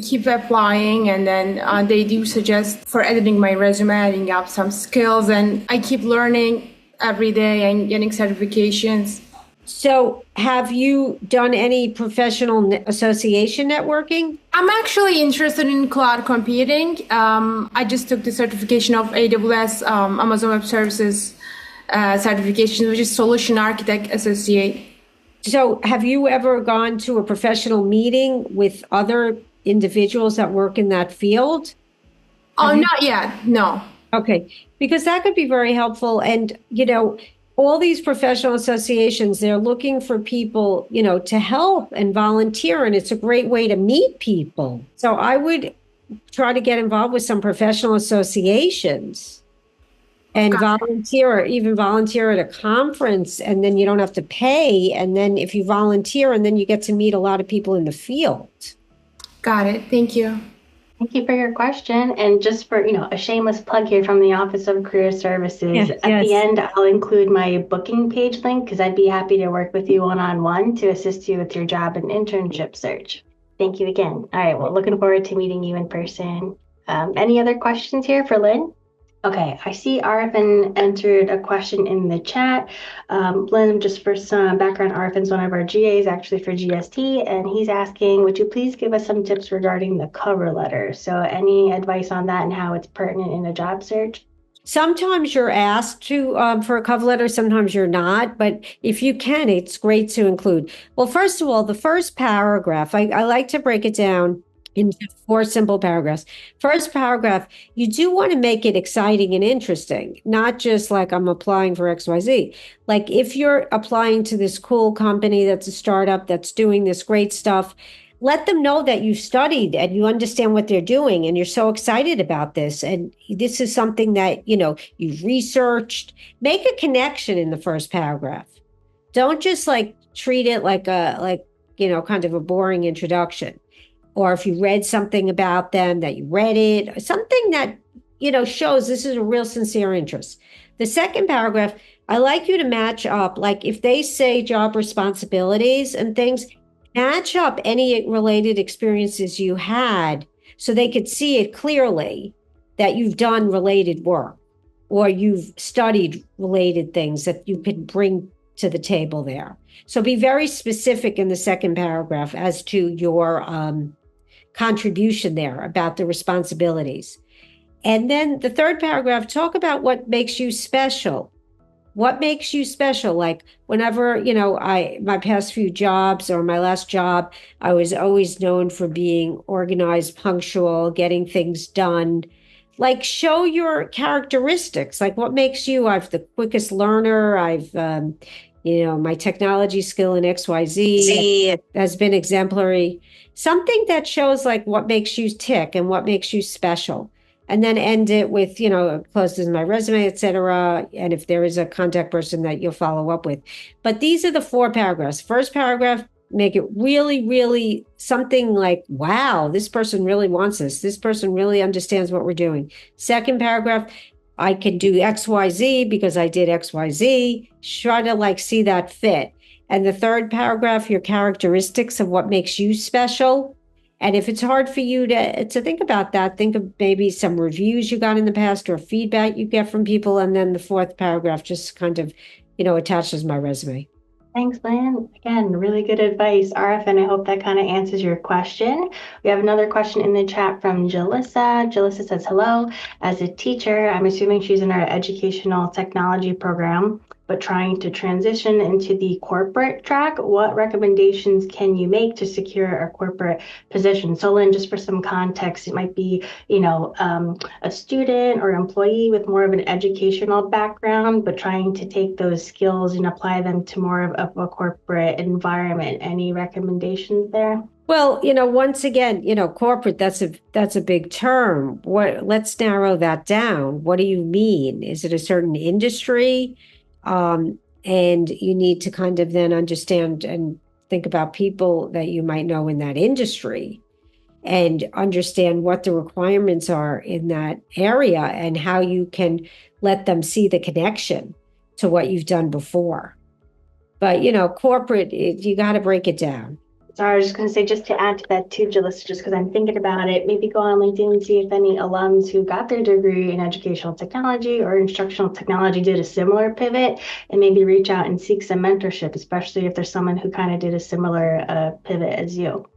Speaker 4: keep applying, and then they do suggest for editing my resume, adding up some skills, and I keep learning every day and getting certifications.
Speaker 3: So have you done any professional association networking?
Speaker 4: I'm actually interested in cloud computing. I just took the certification of AWS, Amazon Web Services certification, which is Solution Architect Associate.
Speaker 3: So have you ever gone to a professional meeting with other individuals that work in that field?
Speaker 4: Oh, not yet. No.
Speaker 3: Okay, because that could be very helpful. And, all these professional associations, they're looking for people, to help and volunteer. And it's a great way to meet people. So I would try to get involved with some professional associations and volunteer, or even volunteer at a conference. And then you don't have to pay. And then if you volunteer, and then you get to meet a lot of people in the field.
Speaker 4: Got it. Thank you.
Speaker 2: Thank you for your question. And just for, a shameless plug here from the Office of Career Services, at the end, I'll include my booking page link because I'd be happy to work with you one-on-one to assist you with your job and internship search. Thank you again. All right, well, looking forward to meeting you in person. Any other questions here for Lynn? Okay, I see Arifin entered a question in the chat. Lynn, just for some background, Arifin's one of our GAs actually for GST, and he's asking, would you please give us some tips regarding the cover letter? So any advice on that and how it's pertinent in a job search?
Speaker 3: Sometimes you're asked to for a cover letter, sometimes you're not, but if you can, it's great to include. Well, first of all, the first paragraph, I like to break it down into 4 simple paragraphs. First paragraph, you do want to make it exciting and interesting, not just like I'm applying for XYZ. Like if you're applying to this cool company that's a startup that's doing this great stuff, let them know that you studied and you understand what they're doing and you're so excited about this. And this is something that, you've researched. Make a connection in the first paragraph. Don't just treat it like kind of a boring introduction. Or if you read something about them, that you read it, something that, shows this is a real sincere interest. The second paragraph, I like you to match up, like if they say job responsibilities and things, match up any related experiences you had so they could see it clearly that you've done related work or you've studied related things that you could bring to the table there. So be very specific in the second paragraph as to your contribution there about the responsibilities. And then the third paragraph, talk about what makes you special. What makes you special? Like whenever, my past few jobs or my last job, I was always known for being organized, punctual, getting things done. Like show your characteristics, like what makes you, I'm the quickest learner. I've, my technology skill in XYZ has been exemplary. Something that shows like what makes you tick and what makes you special. And then end it with, close to my resume, etc. And if there is a contact person that you'll follow up with. But these are the 4 paragraphs. First paragraph, make it really, really something like, wow, this person really wants this. This person really understands what we're doing. Second paragraph, I can do XYZ because I did XYZ. Try to see that fit. And the third paragraph, your characteristics of what makes you special. And if it's hard for you to think about that, think of maybe some reviews you got in the past or feedback you get from people. And then the 4th paragraph just kind of, attaches my resume.
Speaker 2: Thanks, Lynn. Again, really good advice, Arif, and I hope that kind of answers your question. We have another question in the chat from Jalissa. Jalissa says, hello. As a teacher, I'm assuming she's in our educational technology program, but trying to transition into the corporate track, what recommendations can you make to secure a corporate position? So Lynn, just for some context, it might be, a student or employee with more of an educational background, but trying to take those skills and apply them to more of a corporate environment. Any recommendations there?
Speaker 3: Well, once again, corporate, that's a big term. Let's narrow that down. What do you mean? Is it a certain industry? And you need to kind of then understand and think about people that you might know in that industry and understand what the requirements are in that area and how you can let them see the connection to what you've done before. But, corporate, you got to break it down.
Speaker 2: So I was just going to say, just to add to that too, Jalissa, just because I'm thinking about it, maybe go on LinkedIn and see if any alums who got their degree in educational technology or instructional technology did a similar pivot, and maybe reach out and seek some mentorship, especially if there's someone who kind of did a similar pivot as you.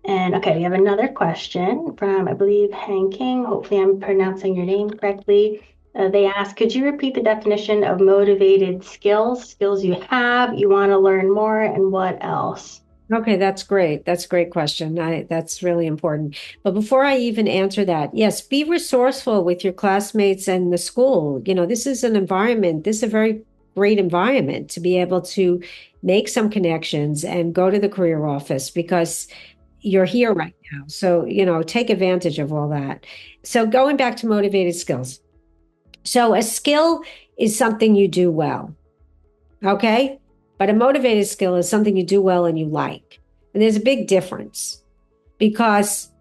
Speaker 2: And okay, we have another question from, I believe, Hank King. Hopefully I'm pronouncing your name correctly. They ask, could you repeat the definition of motivated skills? Skills you have, you want to learn more, and what else?
Speaker 3: Okay, that's great. That's a great question. That's really important. But before I even answer that, yes, be resourceful with your classmates and the school. This is an environment, this is a very great environment to be able to make some connections and go to the career office because you're here right now. So, take advantage of all that. So going back to motivated skills. So a skill is something you do well. Okay? But a motivated skill is something you do well and you like. And there's a big difference because,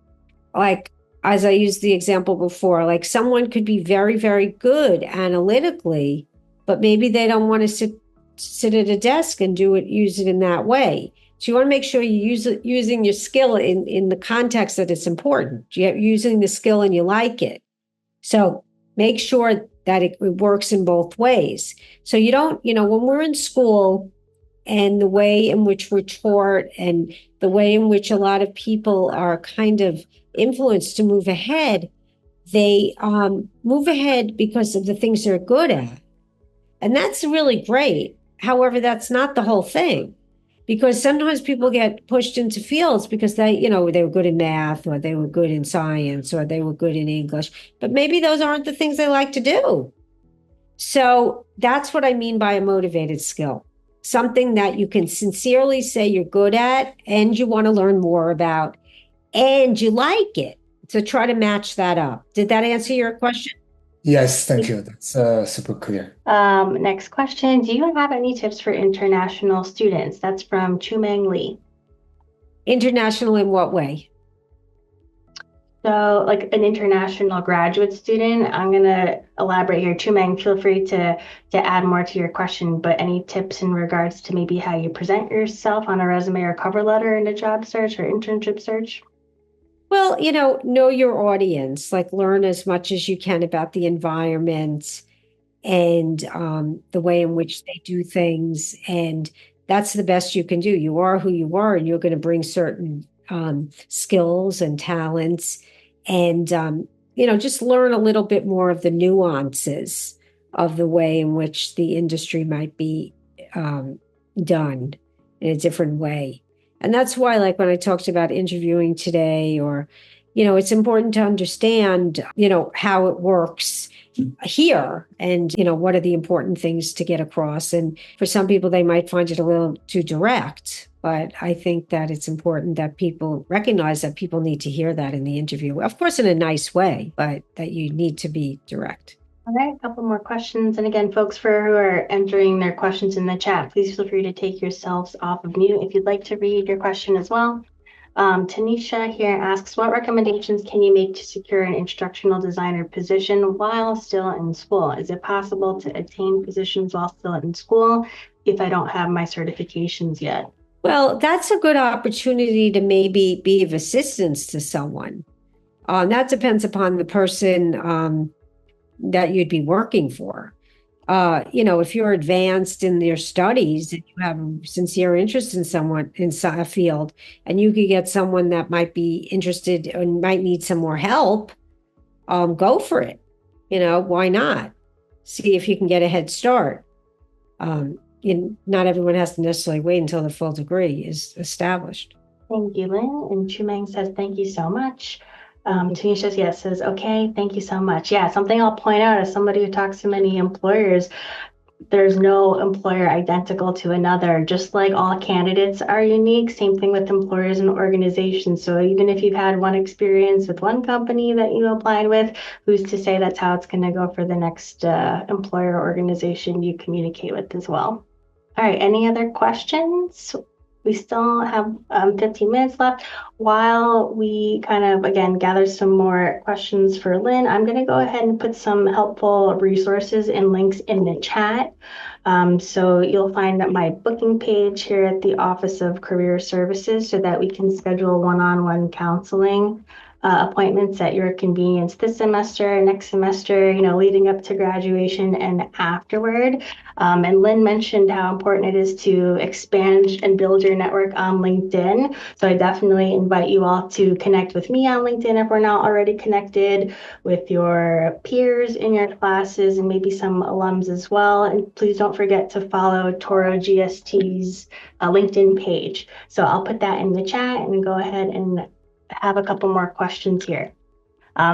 Speaker 3: like, as I used the example before, like someone could be very, very good analytically, but maybe they don't want to sit at a desk and use it in that way. So you want to make sure you using your skill in the context that it's important. You're using the skill and you like it. So make sure that it works in both ways. So you don't, when we're in school, and the way in which we're taught and the way in which a lot of people are kind of influenced to move ahead, they move ahead because of the things they're good at. And that's really great. However, that's not the whole thing, because sometimes people get pushed into fields because they were good in math or they were good in science or they were good in English, but maybe those aren't the things they like to do. So that's what I mean by a motivated skill. Something that you can sincerely say you're good at and you want to learn more about and you like it. So try to match that up. Did that answer your question?
Speaker 5: Yes, thank you. That's super clear.
Speaker 2: Next question. Do you have any tips for international students? That's from Chumeng Lee.
Speaker 3: International in what way?
Speaker 2: So like an international graduate student, I'm going to elaborate here. Chumeng, feel free to add more to your question, but any tips in regards to maybe how you present yourself on a resume or cover letter in a job search or internship search?
Speaker 3: Well, know your audience, like learn as much as you can about the environment and the way in which they do things. And that's the best you can do. You are who you are, and you're going to bring certain skills and talents and, just learn a little bit more of the nuances of the way in which the industry might be done in a different way. And that's why, like when I talked about interviewing today, or, it's important to understand, how it works here and, what are the important things to get across. And for some people, they might find it a little too direct. But I think that it's important that people recognize that people need to hear that in the interview. Of course, in a nice way, but that you need to be direct.
Speaker 2: All right, a couple more questions. And again, folks, who are entering their questions in the chat, please feel free to take yourselves off of mute if you'd like to read your question as well. Tanisha here asks, what recommendations can you make to secure an instructional designer position while still in school? Is it possible to attain positions while still in school if I don't have my certifications yet?
Speaker 3: Well, that's a good opportunity to maybe be of assistance to someone. That depends upon the person that you'd be working for. If you're advanced in your studies and you have a sincere interest in someone in a field, and you could get someone that might be interested and might need some more help, go for it. Why not? See if you can get a head start. not everyone has to necessarily wait until the full degree is established.
Speaker 2: Thank you, Lynn. And Chumeng says, thank you so much. Tanisha, yes, says, okay, thank you so much. Yeah, something I'll point out as somebody who talks to many employers, there's no employer identical to another. Just like all candidates are unique, same thing with employers and organizations. So even if you've had one experience with one company that you applied with, who's to say that's how it's going to go for the next employer or organization you communicate with as well. All right, any other questions? We still have 15 minutes left. While we kind of, again, gather some more questions for Lynn, I'm going to go ahead and put some helpful resources and links in the chat. So you'll find that my booking page here at the Office of Career Services so that we can schedule one-on-one counseling appointments at your convenience this semester, next semester, leading up to graduation and afterward. And Lynn mentioned how important it is to expand and build your network on LinkedIn. So I definitely invite you all to connect with me on LinkedIn if we're not already connected, with your peers in your classes and maybe some alums as well. And please don't forget to follow Toro GST's LinkedIn page. So I'll put that in the chat and go ahead and have a couple more questions here.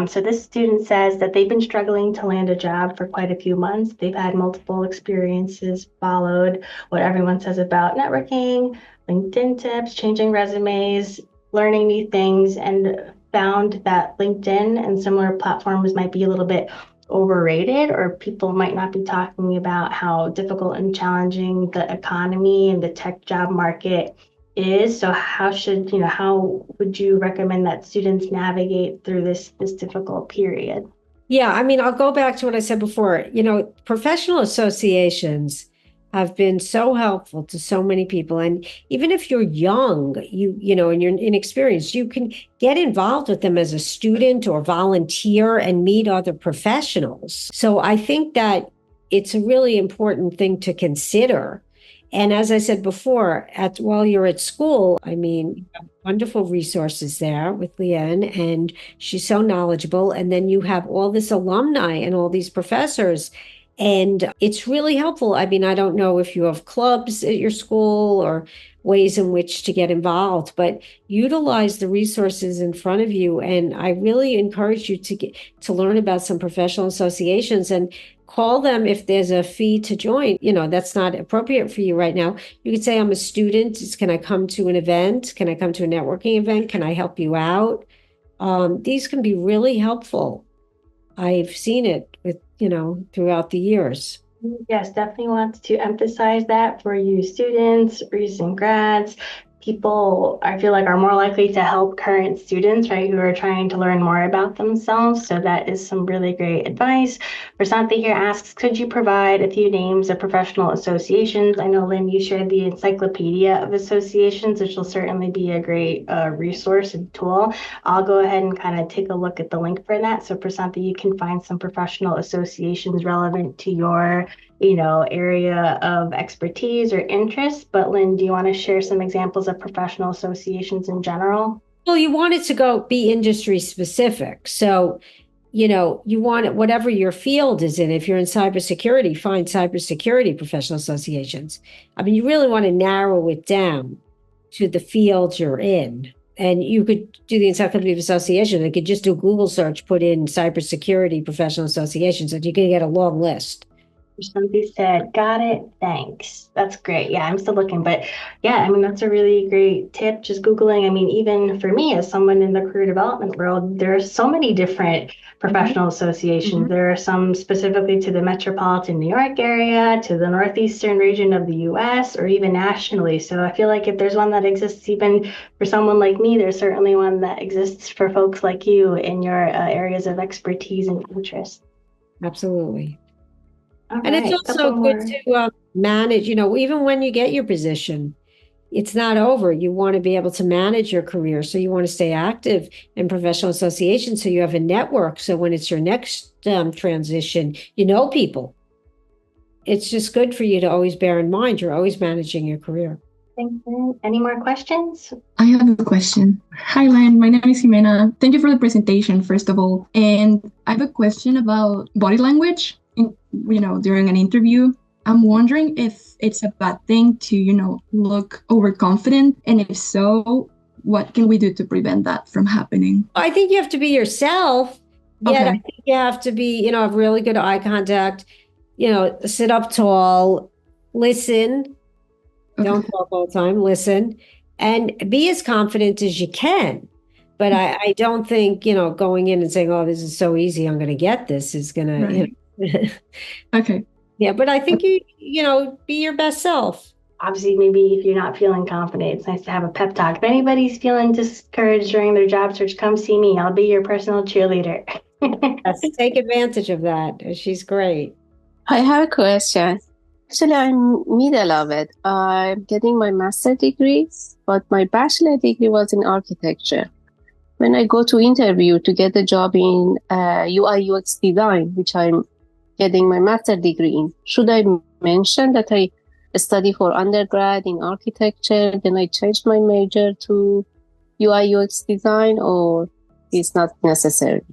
Speaker 2: So this student says that they've been struggling to land a job for quite a few months. They've had multiple experiences, followed what everyone says about networking, LinkedIn tips, changing resumes, learning new things, and found that LinkedIn and similar platforms might be a little bit overrated, or people might not be talking about how difficult and challenging the economy and the tech job market is. So how would you recommend that students navigate through this difficult period?
Speaker 3: Yeah, I mean, I'll go back to what I said before. Professional associations have been so helpful to so many people. And even if you're young, and you're inexperienced, you can get involved with them as a student or volunteer and meet other professionals. So I think that it's a really important thing to consider. And as I said before, while you're at school, I mean, you have wonderful resources there with Leanne, and she's so knowledgeable. And then you have all this alumni and all these professors, and it's really helpful. I mean, I don't know if you have clubs at your school or ways in which to get involved, but utilize the resources in front of you. And I really encourage you to learn about some professional associations and call them if there's a fee to join. That's not appropriate for you right now. You could say, I'm a student. Can I come to an event? Can I come to a networking event? Can I help you out? These can be really helpful. I've seen it with, throughout the years.
Speaker 2: Yes, definitely want to emphasize that for you students, recent grads. People, I feel like, are more likely to help current students, right, who are trying to learn more about themselves. So that is some really great advice. Prasanthi here asks, could you provide a few names of professional associations? I know, Lynn, you shared the Encyclopedia of Associations, which will certainly be a great resource and tool. I'll go ahead and kind of take a look at the link for that. So Prasanthi, you can find some professional associations relevant to your area of expertise or interest. But Lynn, do you want to share some examples of professional associations in general?
Speaker 3: Well, you want it to be industry specific. So, you want it, whatever your field is in. If you're in cybersecurity, find cybersecurity professional associations. I mean, you really want to narrow it down to the field you're in. And you could do the Encyclopedia of Associations. You could just do a Google search, put in cybersecurity professional associations, and you can get a long list.
Speaker 2: Somebody said, got it, thanks. That's great. Yeah, I'm still looking, but yeah, I mean, that's a really great tip. Just Googling. I mean, even for me as someone in the career development world, there are so many different professional associations. Mm-hmm. There are some specifically to the metropolitan New York area, to the northeastern region of the US, or even nationally. So I feel like if there's one that exists even for someone like me, there's certainly one that exists for folks like you in your areas of expertise and interest.
Speaker 3: Absolutely.
Speaker 2: All
Speaker 3: and
Speaker 2: right,
Speaker 3: it's also good to manage, even when you get your position, it's not over. You want to be able to manage your career. So you want to stay active in professional associations. So you have a network. So when it's your next transition, people. It's just good for you to always bear in mind you're always managing your career.
Speaker 2: Thank you. Any more questions?
Speaker 6: I have a question. Hi, Len. My name is Jimena. Thank you for the presentation, first of all. And I have a question about body language. During an interview, I'm wondering if it's a bad thing to, look overconfident, and if so, what can we do to prevent that from happening?
Speaker 3: I think you have to be yourself. Yet I
Speaker 6: Okay.
Speaker 3: think you have to be, have really good eye contact, sit up tall, listen, don't
Speaker 6: Okay.
Speaker 3: talk all the time, listen, and be as confident as you can. But I don't think, going in and saying, oh, this is so easy, I'm going to get this is going to,
Speaker 6: Right. Okay.
Speaker 3: yeah, but I think be your best self.
Speaker 2: Obviously, maybe if you're not feeling confident, it's nice to have a pep talk. If anybody's feeling discouraged during their job search, come see me. I'll be your personal cheerleader.
Speaker 3: Let's take advantage of that. She's great.
Speaker 7: I have a question. Actually, I'm middle of it. I'm getting my master degree, but my bachelor degree was in architecture. When I go to interview to get a job in UI UX design, which I'm getting my master degree in, should I mention that I study for undergrad in architecture, then I changed my major to UI UX design, or it's not necessary?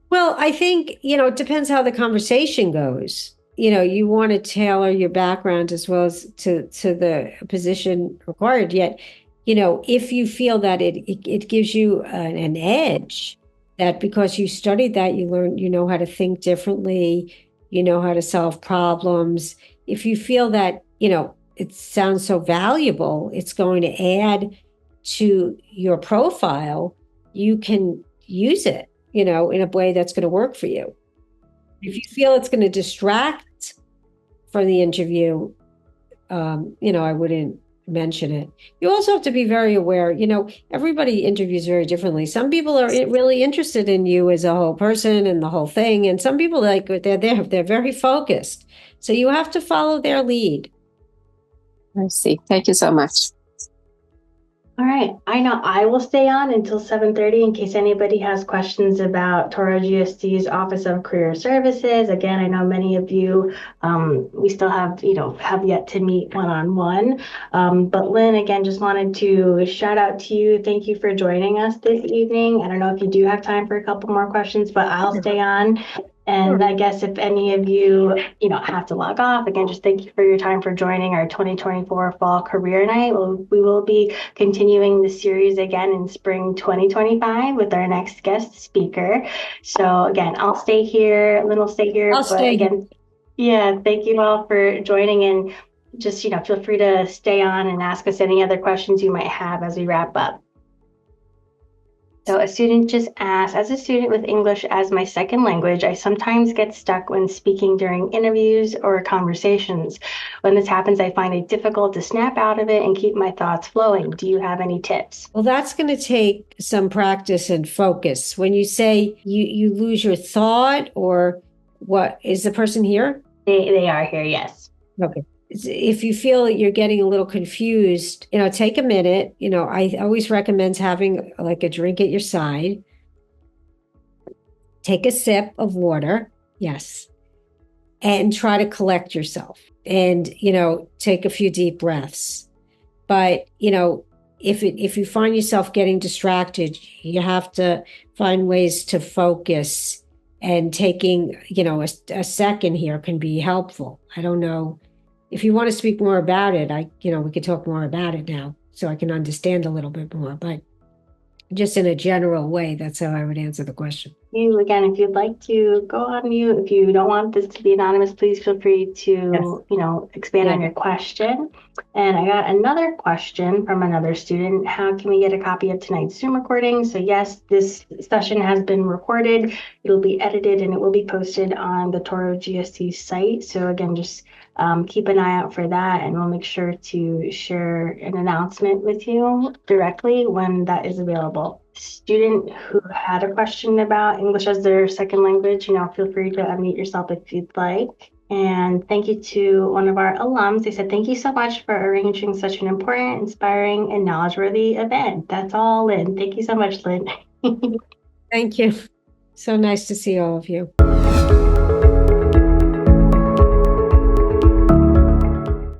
Speaker 3: Well, I think, it depends how the conversation goes. You want to tailor your background as well as to the position required. Yet, if you feel that it gives you an edge, that because you studied that, you learn, how to think differently, how to solve problems. If you feel that, it sounds so valuable, it's going to add to your profile, you can use it, in a way that's going to work for you. If you feel it's going to distract from the interview, I wouldn't mention it. You also have to be very aware, everybody interviews very differently. Some people are really interested in you as a whole person and the whole thing. And some people, they're very focused. So you have to follow their lead.
Speaker 7: I see. Thank you so much.
Speaker 2: All right. I know I will stay on until 7:30 in case anybody has questions about Toro GSD's Office of Career Services. Again, I know many of you, we still have yet to meet one-on-one. But Lynn, again, just wanted to shout out to you. Thank you for joining us this evening. I don't know if you do have time for a couple more questions, but I'll stay on. And I guess if any of you, have to log off, again, just thank you for your time for joining our 2024 Fall Career Night. We will be continuing the series again in spring 2025 with our next guest speaker. So again, I'll stay here. Lynn will stay here.
Speaker 3: I'll stay
Speaker 2: again, yeah, thank you all for joining, and just, feel free to stay on and ask us any other questions you might have as we wrap up. So a student just asked, as a student with English as my second language, I sometimes get stuck when speaking during interviews or conversations. When this happens, I find it difficult to snap out of it and keep my thoughts flowing. Do you have any tips?
Speaker 3: Well, that's going to take some practice and focus. When you say you lose your thought, or what, is the person here?
Speaker 2: They are here, yes.
Speaker 3: Okay. If you feel that you're getting a little confused, take a minute. I always recommend having like a drink at your side. Take a sip of water. Yes. And try to collect yourself and, take a few deep breaths. But, if you find yourself getting distracted, you have to find ways to focus, and taking, a second here can be helpful. I don't know. If you want to speak more about it, we could talk more about it now so I can understand a little bit more, but just in a general way, that's how I would answer the question.
Speaker 2: Again, if you'd like to go on mute, if you don't want this to be anonymous, please feel free to, expand on your question. And I got another question from another student. How can we get a copy of tonight's Zoom recording? So yes, this session has been recorded. It'll be edited and it will be posted on the Toro GSD site. So again, just keep an eye out for that, and we'll make sure to share an announcement with you directly when that is available. Student who had a question about English as their second language, feel free to unmute yourself if you'd like. And thank you to one of our alums. They said, thank you so much for arranging such an important, inspiring, and knowledge-worthy event. That's all, Lynn. Thank you so much, Lynn.
Speaker 3: Thank you. So nice to see all of you.